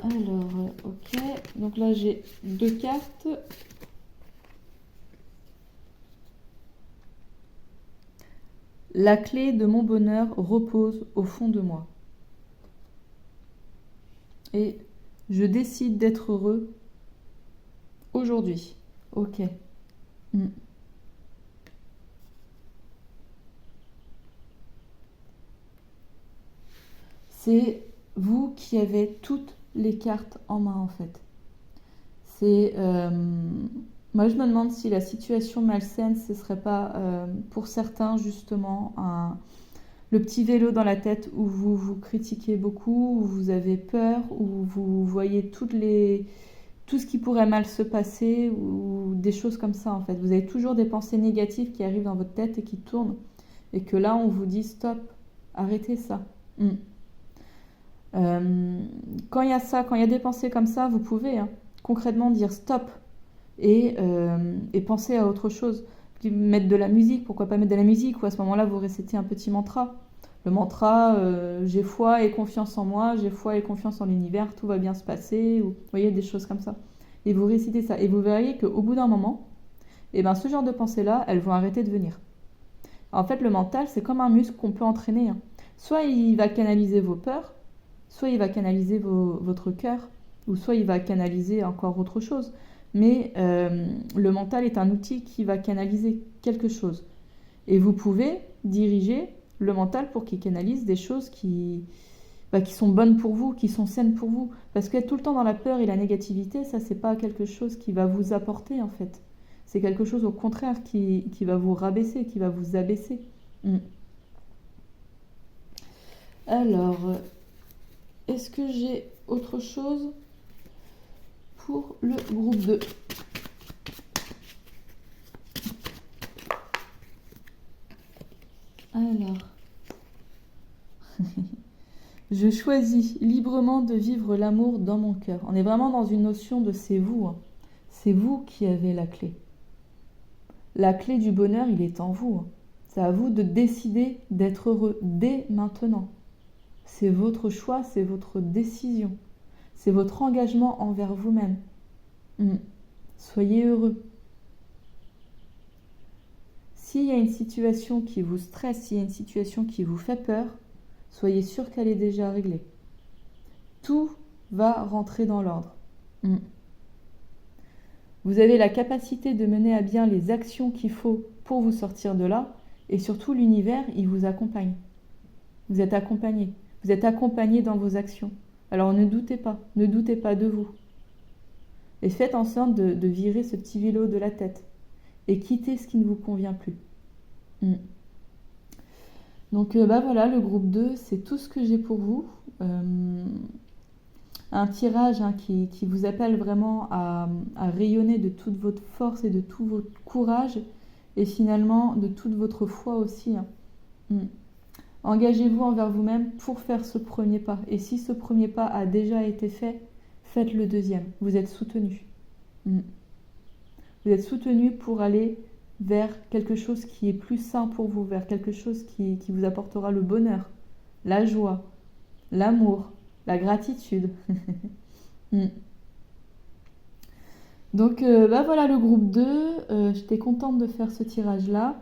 Alors, ok. Donc là, j'ai 2 cartes. La clé de mon bonheur repose au fond de moi. Et je décide d'être heureux aujourd'hui. Ok. C'est vous qui avez toutes les cartes en main en fait. Moi je me demande si la situation malsaine ce serait pas pour certains justement le petit vélo dans la tête où vous vous critiquez beaucoup, où vous avez peur, où vous voyez tout ce qui pourrait mal se passer ou des choses comme ça en fait. Vous avez toujours des pensées négatives qui arrivent dans votre tête et qui tournent et que là on vous dit stop, arrêtez ça. Quand il y a ça, quand il y a des pensées comme ça, vous pouvez concrètement dire stop et penser à autre chose. Mettre de la musique, pourquoi pas mettre de la musique, ou à ce moment-là vous récitez un petit mantra. Le mantra, j'ai foi et confiance en moi, j'ai foi et confiance en l'univers, tout va bien se passer, ou vous voyez, des choses comme ça. Et vous récitez ça, et vous verriez qu'au bout d'un moment, ce genre de pensées-là, elles vont arrêter de venir. En fait, le mental, c'est comme un muscle qu'on peut entraîner. Soit il va canaliser vos peurs, soit il va canaliser votre cœur, ou soit il va canaliser encore autre chose. Mais le mental est un outil qui va canaliser quelque chose. Et vous pouvez diriger le mental pour qu'il canalise des choses qui sont bonnes pour vous, qui sont saines pour vous. Parce qu'être tout le temps dans la peur et la négativité, ça, c'est pas quelque chose qui va vous apporter, en fait. C'est quelque chose, au contraire, qui va vous rabaisser, qui va vous abaisser. Alors, est-ce que j'ai autre chose pour le groupe 2? Alors, je choisis librement de vivre l'amour dans mon cœur. On est vraiment dans une notion de c'est vous, hein. C'est vous qui avez la clé. La clé du bonheur, il est en vous. C'est à vous de décider d'être heureux dès maintenant. C'est votre choix, c'est votre décision. C'est votre engagement envers vous-même. Soyez heureux. S'il y a une situation qui vous stresse, s'il y a une situation qui vous fait peur, soyez sûr qu'elle est déjà réglée. Tout va rentrer dans l'ordre. Vous avez la capacité de mener à bien les actions qu'il faut pour vous sortir de là, et surtout l'univers, il vous accompagne. Vous êtes accompagné. Vous êtes accompagné dans vos actions. Alors ne doutez pas de vous. Et faites en sorte de virer ce petit vélo de la tête et quittez ce qui ne vous convient plus. Donc voilà, le groupe 2, c'est tout ce que j'ai pour vous. Un tirage qui vous appelle vraiment à rayonner de toute votre force et de tout votre courage et finalement de toute votre foi aussi. Engagez-vous envers vous-même pour faire ce premier pas. Et si ce premier pas a déjà été fait, faites le deuxième. Vous êtes soutenu. Vous êtes soutenu pour aller vers quelque chose qui est plus sain pour vous, vers quelque chose qui vous apportera le bonheur, la joie, l'amour, la gratitude. Donc voilà le groupe 2. J'étais contente de faire ce tirage-là.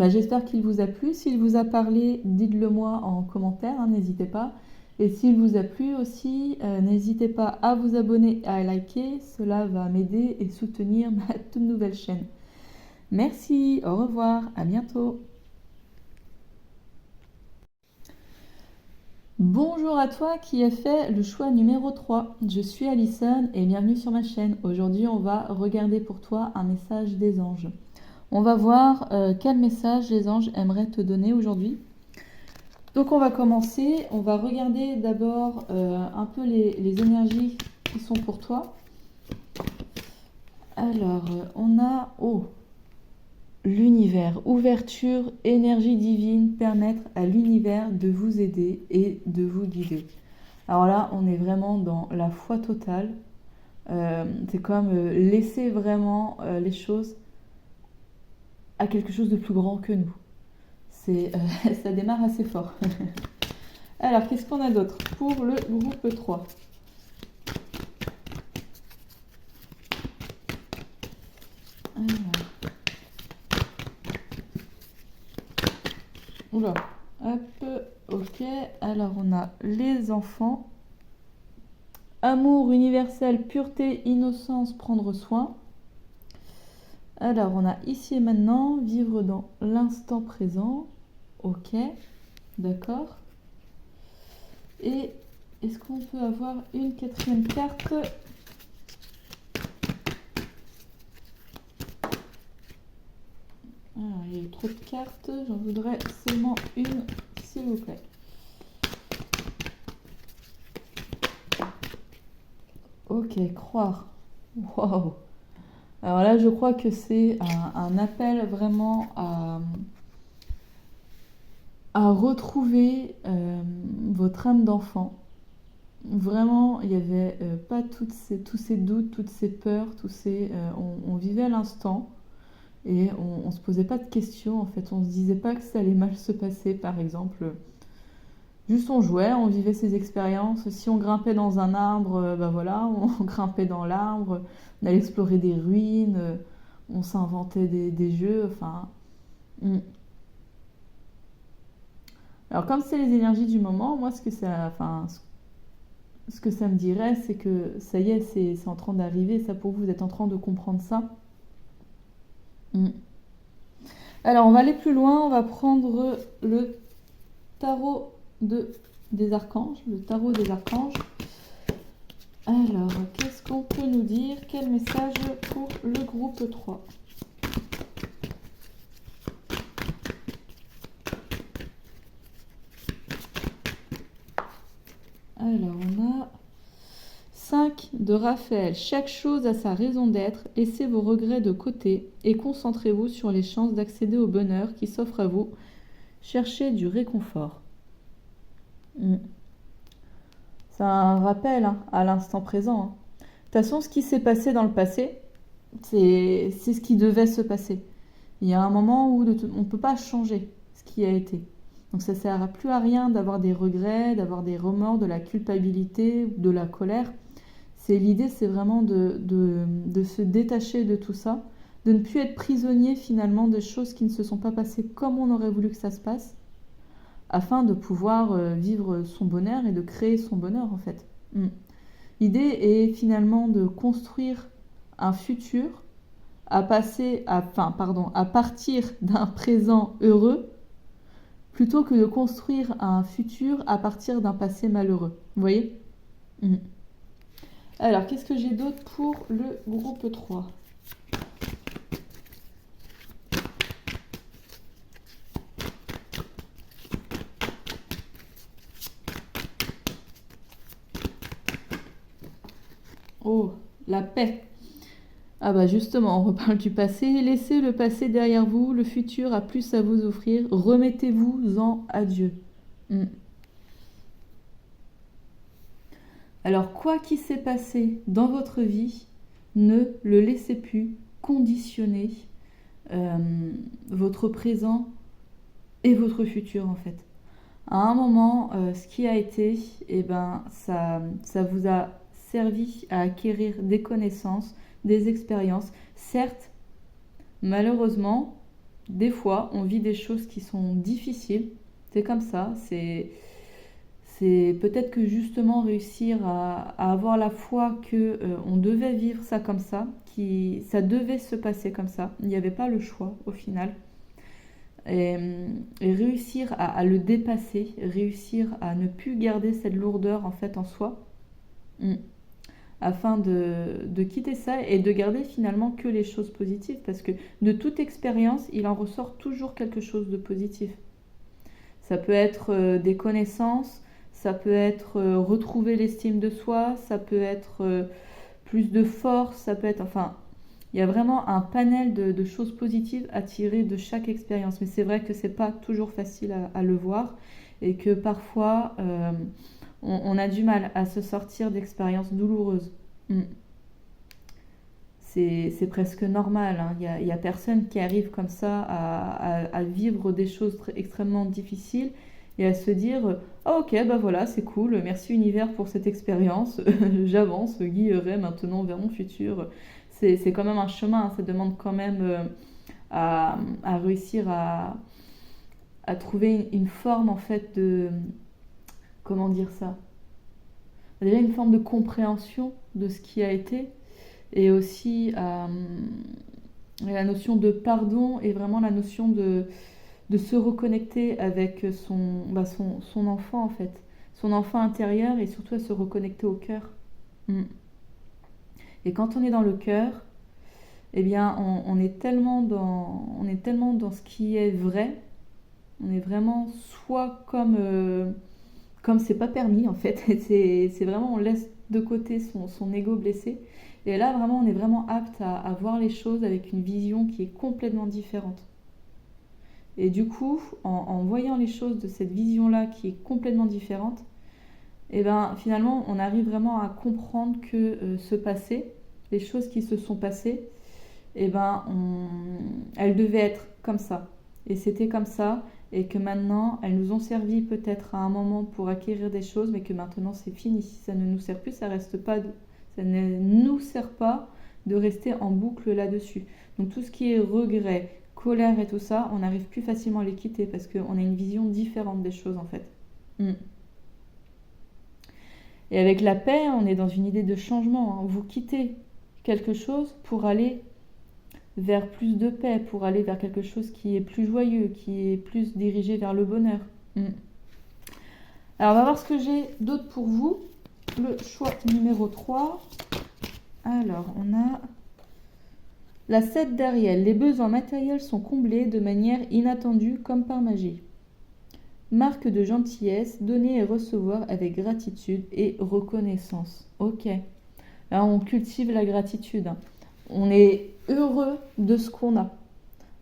J'espère qu'il vous a plu. S'il vous a parlé, dites-le moi en commentaire, n'hésitez pas. Et s'il vous a plu aussi, n'hésitez pas à vous abonner et à liker. Cela va m'aider et soutenir ma toute nouvelle chaîne. Merci, au revoir, à bientôt. Bonjour à toi qui as fait le choix numéro 3. Je suis Alison et bienvenue sur ma chaîne. Aujourd'hui, on va regarder pour toi un message des anges. On va voir quel message les anges aimeraient te donner aujourd'hui. Donc on va commencer, on va regarder d'abord un peu les énergies qui sont pour toi. Alors, on a l'univers, ouverture, énergie divine, permettre à l'univers de vous aider et de vous guider. Alors là, on est vraiment dans la foi totale. C'est comme laisser vraiment les choses à quelque chose de plus grand que nous. Ça démarre assez fort. Alors, qu'est-ce qu'on a d'autre pour le groupe 3? Oula, hop, ok. Alors, on a les enfants. Amour universel, pureté, innocence, prendre soin. Alors, on a ici et maintenant, vivre dans l'instant présent. Ok, d'accord. Et est-ce qu'on peut avoir une quatrième carte? Alors, il y a eu trop de cartes, j'en voudrais seulement une, s'il vous plaît. Ok, croire. Waouh. Alors là, je crois que c'est un appel vraiment à retrouver votre âme d'enfant. Vraiment, il n'y avait pas tous ces doutes, toutes ces peurs, on vivait l'instant et on ne se posait pas de questions. En fait, on ne se disait pas que ça allait mal se passer, par exemple. Juste on jouait, on vivait ces expériences. Si on grimpait dans un arbre, voilà, on grimpait dans l'arbre, on allait explorer des ruines, on s'inventait des jeux, enfin... Alors comme c'est les énergies du moment, moi ce que ça me dirait, c'est que ça y est, c'est en train d'arriver, ça pour vous, vous êtes en train de comprendre ça. Alors on va aller plus loin, on va prendre le tarot des archanges, le tarot des archanges. Alors, qu'est-ce qu'on peut nous dire? Quel message pour le groupe 3? Alors, on a 5 de Raphaël. Chaque chose a sa raison d'être. Laissez vos regrets de côté et concentrez-vous sur les chances d'accéder au bonheur qui s'offre à vous. Cherchez du réconfort. C'est un rappel à l'instant présent. façon, ce qui s'est passé dans le passé, c'est ce qui devait se passer. Il y a un moment où on ne peut pas changer ce qui a été. Donc ça ne sert plus à rien d'avoir des regrets, d'avoir des remords, de la culpabilité, de la colère. L'idée, c'est vraiment de se détacher de tout ça, de ne plus être prisonnier finalement de choses qui ne se sont pas passées comme on aurait voulu que ça se passe, afin de pouvoir vivre son bonheur et de créer son bonheur en fait. L'idée est finalement de construire un futur à partir d'un présent heureux plutôt que de construire un futur à partir d'un passé malheureux. Vous voyez? Alors, qu'est-ce que j'ai d'autre pour le groupe 3? Oh, la paix. Ah bah justement, on reparle du passé. Laissez le passé derrière vous, le futur a plus à vous offrir. Remettez-vous-en à Dieu. Alors, quoi qu'il s'est passé dans votre vie, ne le laissez plus conditionner votre présent et votre futur en fait. À un moment, ce qui a été, ça vous a servi à acquérir des connaissances, des expériences. Certes, malheureusement, des fois, on vit des choses qui sont difficiles. C'est comme ça. C'est peut-être que justement réussir à avoir la foi que on devait vivre ça comme ça, ça devait se passer comme ça. Il n'y avait pas le choix au final. Et réussir à le dépasser, réussir à ne plus garder cette lourdeur en fait en soi, afin de quitter ça et de garder finalement que les choses positives, parce que de toute expérience, il en ressort toujours quelque chose de positif. Ça peut être des connaissances, ça peut être retrouver l'estime de soi, ça peut être plus de force, ça peut être... Enfin, il y a vraiment un panel de choses positives à tirer de chaque expérience. Mais c'est vrai que c'est pas toujours facile à le voir et que parfois on a du mal à se sortir d'expériences douloureuses. C'est presque normal. Hein. Il y a personne qui arrive comme ça à vivre des choses extrêmement difficiles et à se dire ah ok, bah voilà, c'est cool, merci univers pour cette expérience, j'avance, guillerai maintenant vers mon futur. C'est quand même un chemin, hein. Ça demande quand même à réussir à trouver une forme en fait de... Comment dire ça? Déjà une forme de compréhension de ce qui a été et aussi la notion de pardon et vraiment la notion de se reconnecter avec son enfant en fait, son enfant intérieur et surtout à se reconnecter au cœur. Et quand on est dans le cœur, eh bien on est tellement dans ce qui est vrai, on est vraiment soit comme c'est pas permis en fait, c'est vraiment on laisse de côté son ego blessé et là vraiment on est vraiment apte à voir les choses avec une vision qui est complètement différente. Et du coup, en voyant les choses de cette vision-là qui est complètement différente, et finalement, on arrive vraiment à comprendre que ce passé, les choses qui se sont passées, elles devaient être comme ça. Et c'était comme ça, et que maintenant, elles nous ont servi peut-être à un moment pour acquérir des choses, mais que maintenant c'est fini. Si ça ne nous sert plus, ça ne nous sert pas de rester en boucle là-dessus. Donc tout ce qui est regret, colère et tout ça, on arrive plus facilement à les quitter parce qu'on a une vision différente des choses en fait. Et avec la paix, on est dans une idée de changement. Hein. Vous quittez quelque chose pour aller vers plus de paix, pour aller vers quelque chose qui est plus joyeux, qui est plus dirigé vers le bonheur. Alors on va voir ce que j'ai d'autre pour vous. Le choix numéro 3. Alors on a... La 7 d'Ariel, les besoins matériels sont comblés de manière inattendue comme par magie. Marque de gentillesse, donner et recevoir avec gratitude et reconnaissance. Ok, là on cultive la gratitude. On est heureux de ce qu'on a.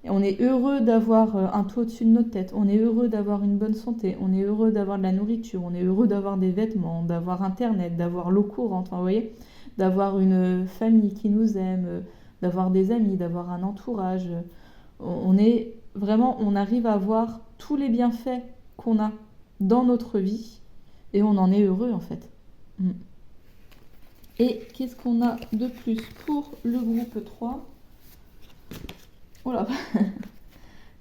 Et on est heureux d'avoir un toit au-dessus de notre tête. On est heureux d'avoir une bonne santé. On est heureux d'avoir de la nourriture. On est heureux d'avoir des vêtements, d'avoir Internet, d'avoir l'eau courante. Enfin, vous voyez ? d'avoir une famille qui nous aime, d'avoir des amis, d'avoir un entourage. On est vraiment, on arrive à voir tous les bienfaits qu'on a dans notre vie et on en est heureux en fait. Mm. Et qu'est-ce qu'on a de plus pour le groupe 3? Oh là,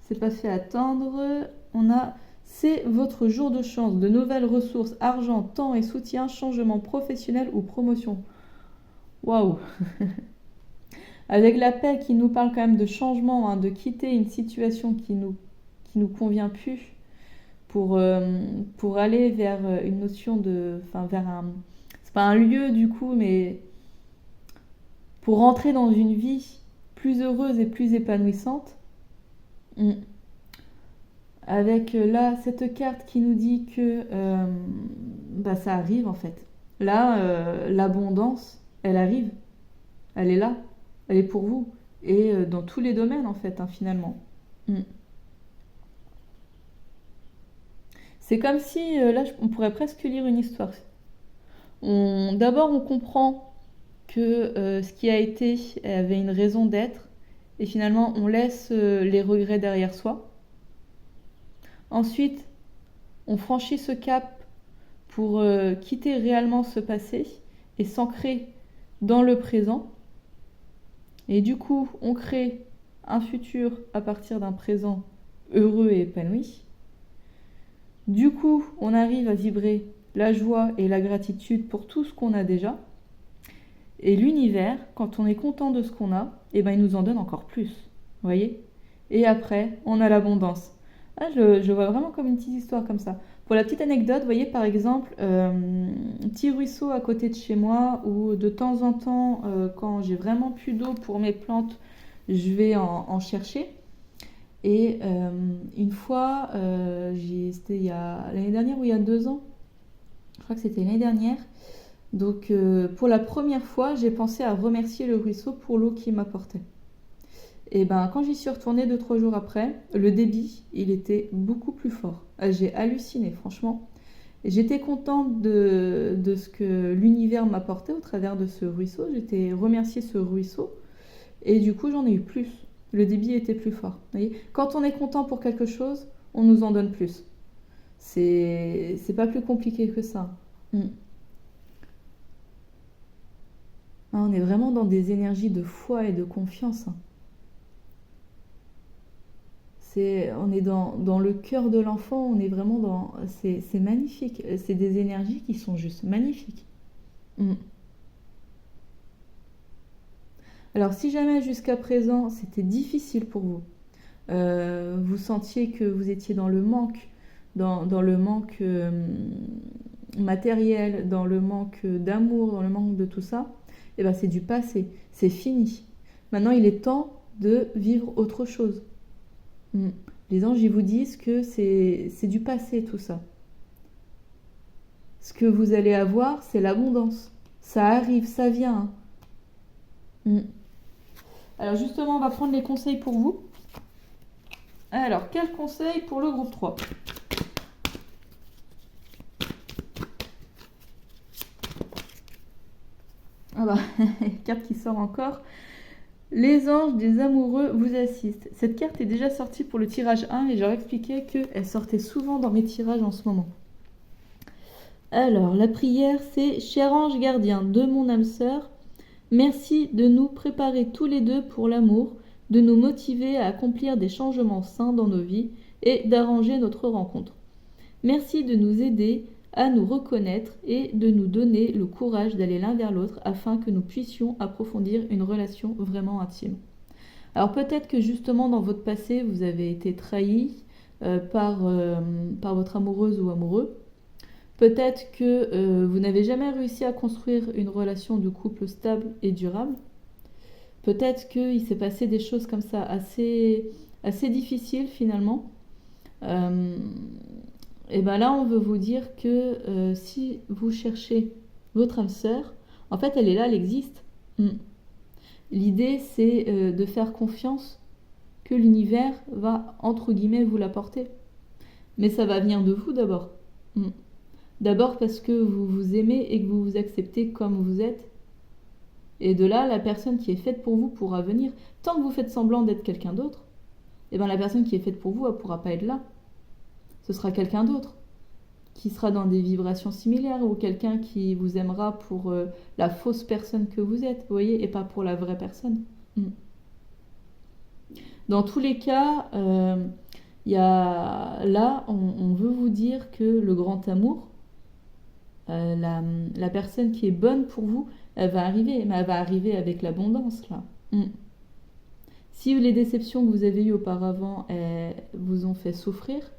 c'est pas fait attendre. On a c'est votre jour de chance, de nouvelles ressources, argent, temps et soutien, changement professionnel ou promotion. Waouh! Avec la paix qui nous parle quand même de changement, hein, de quitter une situation qui nous convient plus pour aller vers une notion de. Enfin, vers un. C'est pas un lieu du coup, mais pour rentrer dans une vie plus heureuse et plus épanouissante. Avec là, cette carte qui nous dit que bah, ça arrive en fait. Là, l'abondance, elle arrive. Elle est là. Elle est pour vous. Et dans tous les domaines en fait, hein, finalement. C'est comme si, là, on pourrait presque lire une histoire. D'abord, on comprend que ce qui a été avait une raison d'être. Et finalement, on laisse les regrets derrière soi. Ensuite, on franchit ce cap pour quitter réellement ce passé et s'ancrer dans le présent. Et du coup, on crée un futur à partir d'un présent heureux et épanoui. Du coup, on arrive à vibrer la joie et la gratitude pour tout ce qu'on a déjà. Et l'univers, quand on est content de ce qu'on a, eh ben, il nous en donne encore plus. Vous voyez? Et après, on a l'abondance. Ah, je vois vraiment comme une petite histoire comme ça. Pour la petite anecdote, vous voyez par exemple un petit ruisseau à côté de chez moi où de temps en temps, quand j'ai vraiment plus d'eau pour mes plantes, je vais en chercher. Et une fois, c'était l'année dernière ou il y a 2 ans, je crois que c'était l'année dernière. Donc pour la première fois, j'ai pensé à remercier le ruisseau pour l'eau qu'il m'apportait. Et ben quand j'y suis retournée 2-3 jours après, le débit, il était beaucoup plus fort. J'ai halluciné, franchement. J'étais contente de ce que l'univers m'apportait au travers de ce ruisseau. J'étais remercié ce ruisseau. Et du coup, j'en ai eu plus. Le débit était plus fort. Vous voyez, quand on est content pour quelque chose, on nous en donne plus. C'est pas plus compliqué que ça. On est vraiment dans des énergies de foi et de confiance. On est dans le cœur de l'enfant, on est vraiment dans. C'est magnifique. C'est des énergies qui sont juste magnifiques. Alors, si jamais jusqu'à présent c'était difficile pour vous, vous sentiez que vous étiez dans le manque, dans le manque matériel, dans le manque d'amour, dans le manque de tout ça, eh ben c'est du passé, c'est fini. Maintenant, il est temps de vivre autre chose. Les anges, ils vous disent que c'est du passé tout ça. Ce que vous allez avoir, c'est l'abondance. Ça arrive, ça vient. Alors justement, on va prendre les conseils pour vous. Alors, quel conseil pour le groupe 3? Ah bah, carte qui sort encore. Les anges des amoureux vous assistent. Cette carte est déjà sortie pour le tirage 1 et j'aurais expliqué qu'elle sortait souvent dans mes tirages en ce moment. Alors, la prière, c'est « Cher ange gardien de mon âme sœur, merci de nous préparer tous les deux pour l'amour, de nous motiver à accomplir des changements sains dans nos vies et d'arranger notre rencontre. Merci de nous aider à nous reconnaître et de nous donner le courage d'aller l'un vers l'autre afin que nous puissions approfondir une relation vraiment intime. » Alors peut-être que justement dans votre passé, vous avez été trahi par votre amoureuse ou amoureux. Peut-être que vous n'avez jamais réussi à construire une relation de couple stable et durable. Peut-être qu'il s'est passé des choses comme ça assez difficiles finalement. Et bien là, on veut vous dire que si vous cherchez votre âme sœur, en fait, elle est là, elle existe. L'idée, c'est de faire confiance que l'univers va, entre guillemets, vous l'apporter. Mais ça va venir de vous d'abord. D'abord parce que vous vous aimez et que vous vous acceptez comme vous êtes. Et de là, la personne qui est faite pour vous pourra venir. Tant que vous faites semblant d'être quelqu'un d'autre, eh ben la personne qui est faite pour vous, elle ne pourra pas être là. Ce sera quelqu'un d'autre qui sera dans des vibrations similaires ou quelqu'un qui vous aimera pour la fausse personne que vous êtes, vous voyez, et pas pour la vraie personne. Dans tous les cas, là, on veut vous dire que le grand amour, la personne qui est bonne pour vous, elle va arriver, mais elle va arriver avec l'abondance, là. Si les déceptions que vous avez eues auparavant vous ont fait souffrir,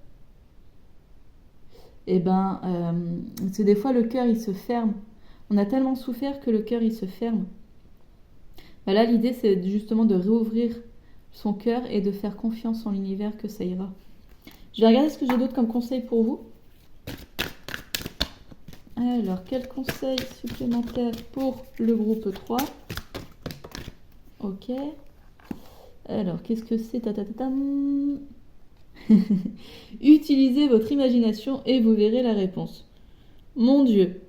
eh ben, c'est des fois le cœur, il se ferme. On a tellement souffert que le cœur, il se ferme. Ben là, l'idée, c'est justement de réouvrir son cœur et de faire confiance en l'univers que ça ira. Je vais regarder ce que j'ai d'autre comme conseil pour vous. Alors, quel conseil supplémentaire pour le groupe 3? Ok. Alors, qu'est-ce que c'est? Utilisez votre imagination et vous verrez la réponse. Mon Dieu,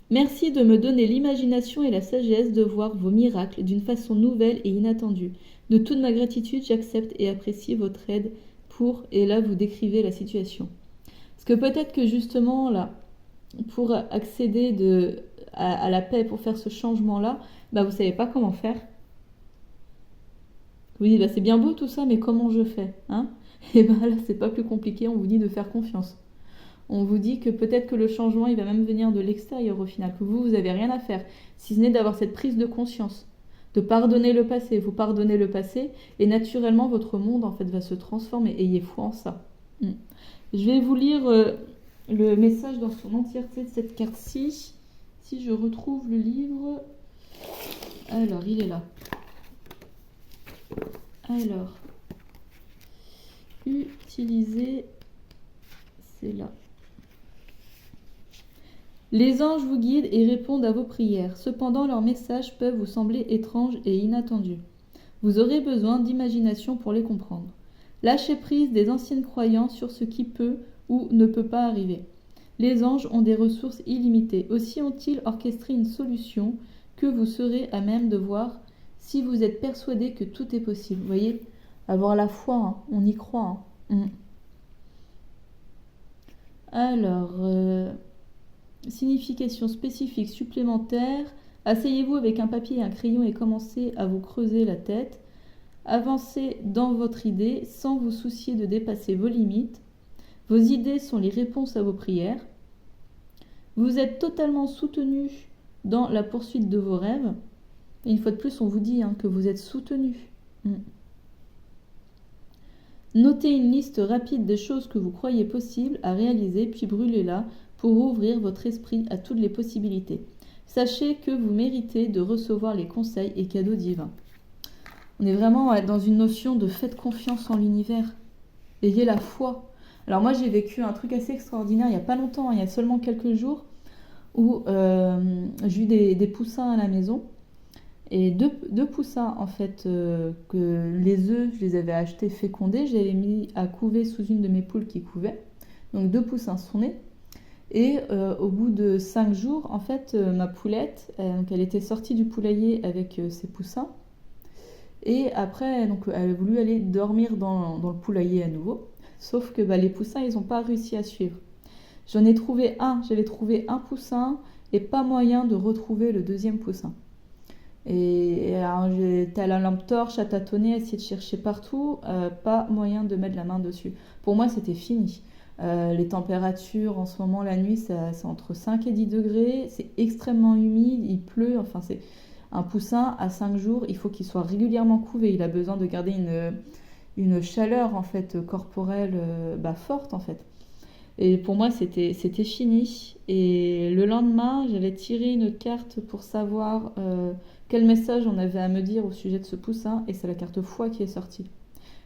merci de me donner l'imagination et la sagesse de voir vos miracles d'une façon nouvelle et inattendue. De toute ma gratitude, j'accepte et apprécie votre aide pour... Et là, vous décrivez la situation. Parce que peut-être que justement, là, pour accéder à la paix, pour faire ce changement-là, bah, vous ne savez pas comment faire. Vous dites, bah, c'est bien beau tout ça, mais comment je fais, hein? Et bien là, c'est pas plus compliqué, on vous dit de faire confiance. On vous dit que peut-être que le changement, il va même venir de l'extérieur au final, que vous n'avez rien à faire, si ce n'est d'avoir cette prise de conscience, de pardonner le passé. Vous pardonnez le passé, et naturellement, votre monde, en fait, va se transformer. Ayez foi en ça. Je vais vous lire le message dans son entièreté de cette carte-ci. Si je retrouve le livre... Alors, il est là. Alors... Utilisez, c'est là. Les anges vous guident et répondent à vos prières. Cependant, leurs messages peuvent vous sembler étranges et inattendus. Vous aurez besoin d'imagination pour les comprendre. Lâchez prise des anciennes croyances sur ce qui peut ou ne peut pas arriver. Les anges ont des ressources illimitées. Aussi ont-ils orchestré une solution que vous serez à même de voir si vous êtes persuadé que tout est possible. Vous voyez ? Avoir la foi, hein, on y croit. Hein. Alors, signification spécifique supplémentaire. Asseyez-vous avec un papier et un crayon et commencez à vous creuser la tête. Avancez dans votre idée sans vous soucier de dépasser vos limites. Vos idées sont les réponses à vos prières. Vous êtes totalement soutenu dans la poursuite de vos rêves. Et une fois de plus, on vous dit que vous êtes soutenu. Notez une liste rapide des choses que vous croyez possibles à réaliser, puis brûlez-la pour ouvrir votre esprit à toutes les possibilités. Sachez que vous méritez de recevoir les conseils et cadeaux divins. On est vraiment dans une notion de faites confiance en l'univers. Ayez la foi. Alors moi, j'ai vécu un truc assez extraordinaire il n'y a pas longtemps, il y a seulement quelques jours, où j'ai eu des poussins à la maison. Et deux poussins, en fait, que les œufs, je les avais achetés fécondés. Je les avais mis à couver sous une de mes poules qui couvait. Donc 2 poussins sont nés. Et au bout de 5 jours, en fait, ma poulette, donc elle était sortie du poulailler avec ses poussins. Et après, donc, elle a voulu aller dormir dans le poulailler à nouveau. Sauf que les poussins, ils n'ont pas réussi à suivre. J'avais trouvé un poussin et pas moyen de retrouver le deuxième poussin. Et alors, j'étais à la lampe torche, à tâtonner, à essayer de chercher partout, pas moyen de mettre la main dessus. Pour moi, c'était fini. Les températures en ce moment, la nuit, c'est entre 5 et 10 degrés, c'est extrêmement humide, il pleut, enfin c'est un poussin à 5 jours, il faut qu'il soit régulièrement couvé, il a besoin de garder une chaleur en fait corporelle forte en fait. Et pour moi, c'était fini. Et le lendemain, j'avais tiré une carte pour savoir quel message on avait à me dire au sujet de ce poussin. Et c'est la carte foi qui est sortie.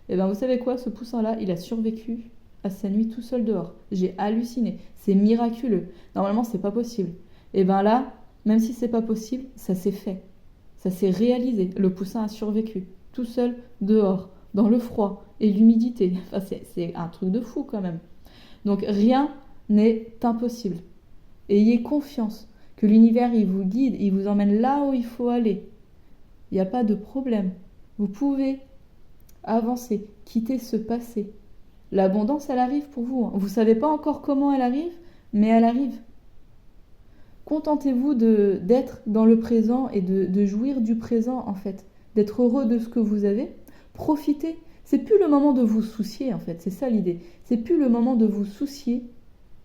Et bien, vous savez quoi? Ce poussin-là, il a survécu à sa nuit tout seul dehors. J'ai halluciné. C'est miraculeux. Normalement, c'est pas possible. Et bien là, même si c'est pas possible, ça s'est fait. Ça s'est réalisé. Le poussin a survécu. Tout seul dehors, dans le froid et l'humidité. Enfin, c'est un truc de fou quand même. Donc rien n'est impossible. Ayez confiance que l'univers, il vous guide, il vous emmène là où il faut aller. Il n'y a pas de problème. Vous pouvez avancer, quitter ce passé. L'abondance, elle arrive pour vous, hein. Vous ne savez pas encore comment elle arrive, mais elle arrive. Contentez-vous d'être dans le présent et de jouir du présent, en fait. D'être heureux de ce que vous avez. Profitez. C'est plus le moment de vous soucier, en fait. C'est ça l'idée. C'est plus le moment de vous soucier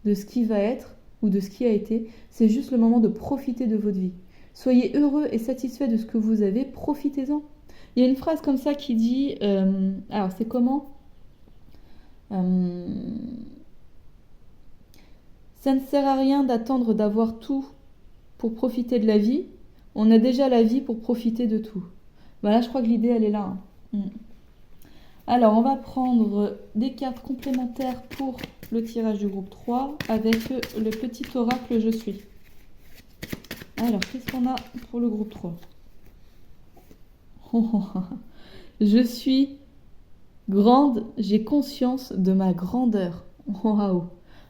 de ce qui va être ou de ce qui a été. C'est juste le moment de profiter de votre vie. Soyez heureux et satisfait de ce que vous avez. Profitez-en. Il y a une phrase comme ça qui dit... alors, c'est comment ça ne sert à rien d'attendre d'avoir tout pour profiter de la vie. On a déjà la vie pour profiter de tout. Voilà, je crois que l'idée, elle est là, hein. Alors, on va prendre des cartes complémentaires pour le tirage du groupe 3 avec le petit oracle Je suis. Alors, qu'est-ce qu'on a pour le groupe 3? Je suis grande, j'ai conscience de ma grandeur. Waouh!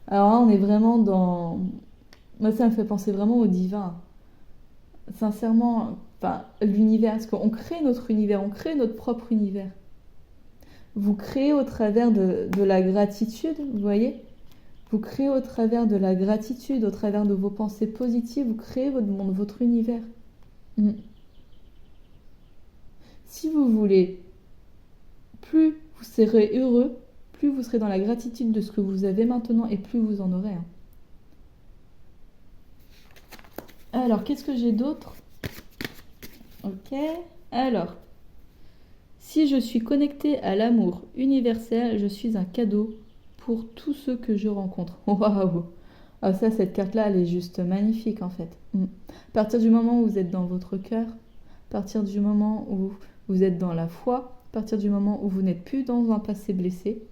Alors là, on est vraiment dans... Moi, ça me fait penser vraiment au divin. Sincèrement, enfin, l'univers, parce qu'on crée notre univers, on crée notre propre univers. Vous créez au travers de la gratitude, vous voyez? Vous créez au travers de la gratitude, au travers de vos pensées positives, vous créez votre monde, votre univers. Si vous voulez, plus vous serez heureux, plus vous serez dans la gratitude de ce que vous avez maintenant et plus vous en aurez, hein. Alors, qu'est-ce que j'ai d'autre? Ok. Alors, si je suis connectée à l'amour universel, je suis un cadeau pour tous ceux que je rencontre. Waouh! Ah, ça, cette carte-là, elle est juste magnifique, en fait. À partir du moment où vous êtes dans votre cœur, à partir du moment où vous êtes dans la foi, à partir du moment où vous n'êtes plus dans un passé blessé,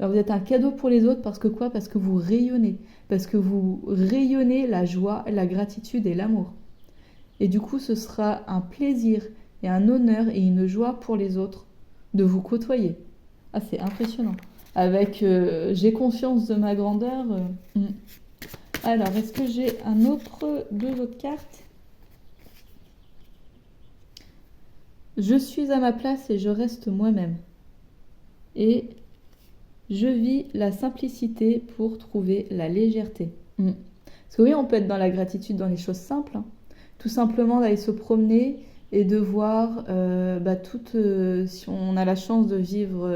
alors vous êtes un cadeau pour les autres parce que quoi? Parce que vous rayonnez. Parce que vous rayonnez la joie, la gratitude et l'amour. Et du coup, ce sera un plaisir et un honneur et une joie pour les autres de vous côtoyer. Ah, c'est impressionnant. Avec j'ai conscience de ma grandeur. Alors, est-ce que j'ai deux autres cartes? Je suis à ma place et je reste moi-même. Et je vis la simplicité pour trouver la légèreté. Parce que oui, on peut être dans la gratitude dans les choses simples, hein. Tout simplement d'aller se promener et de voir si on a la chance de vivre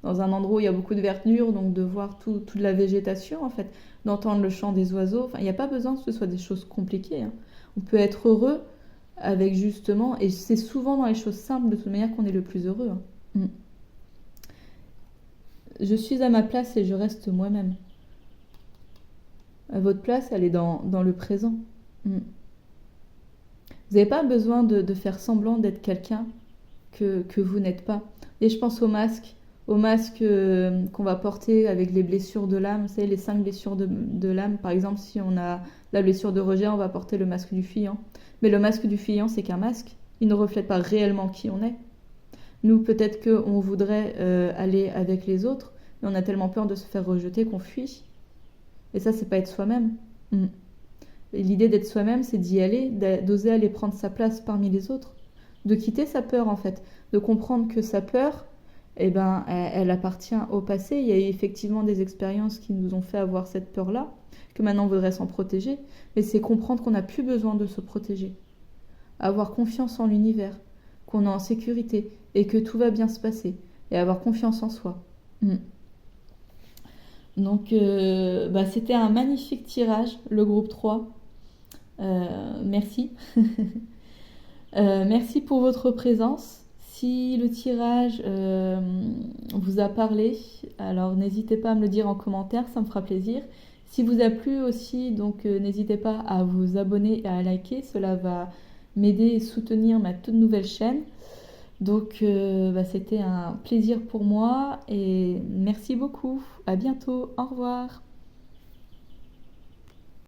dans un endroit où il y a beaucoup de verdure, donc de voir toute la végétation en fait, d'entendre le chant des oiseaux. Enfin, il n'y a pas besoin que ce soit des choses compliquées, hein. On peut être heureux avec justement, et c'est souvent dans les choses simples de toute manière qu'on est le plus heureux, hein. Je suis à ma place et je reste moi-même. Votre place, elle est dans le présent. Vous n'avez pas besoin de faire semblant d'être quelqu'un que vous n'êtes pas. Et je pense au masque qu'on va porter avec les blessures de l'âme. Vous savez, les 5 blessures de l'âme. Par exemple, si on a la blessure de rejet, on va porter le masque du fuyant. Mais le masque du fuyant, c'est qu'un masque. Il ne reflète pas réellement qui on est. Nous, peut-être qu'on voudrait aller avec les autres, mais on a tellement peur de se faire rejeter qu'on fuit. Et ça, c'est pas être soi-même. Et l'idée d'être soi-même, c'est d'y aller, d'oser aller prendre sa place parmi les autres, de quitter sa peur en fait, de comprendre que sa peur, elle appartient au passé. Il y a eu effectivement des expériences qui nous ont fait avoir cette peur-là, que maintenant on voudrait s'en protéger, mais c'est comprendre qu'on n'a plus besoin de se protéger, avoir confiance en l'univers, qu'on est en sécurité et que tout va bien se passer, et avoir confiance en soi. Donc, c'était un magnifique tirage, le groupe 3. Merci. Merci pour votre présence. Si le tirage vous a parlé, alors n'hésitez pas à me le dire en commentaire, ça me fera plaisir. Si vous a plu aussi, donc n'hésitez pas à vous abonner et à liker, cela va m'aider et soutenir ma toute nouvelle chaîne. Donc c'était un plaisir pour moi et merci beaucoup. À bientôt. Au revoir.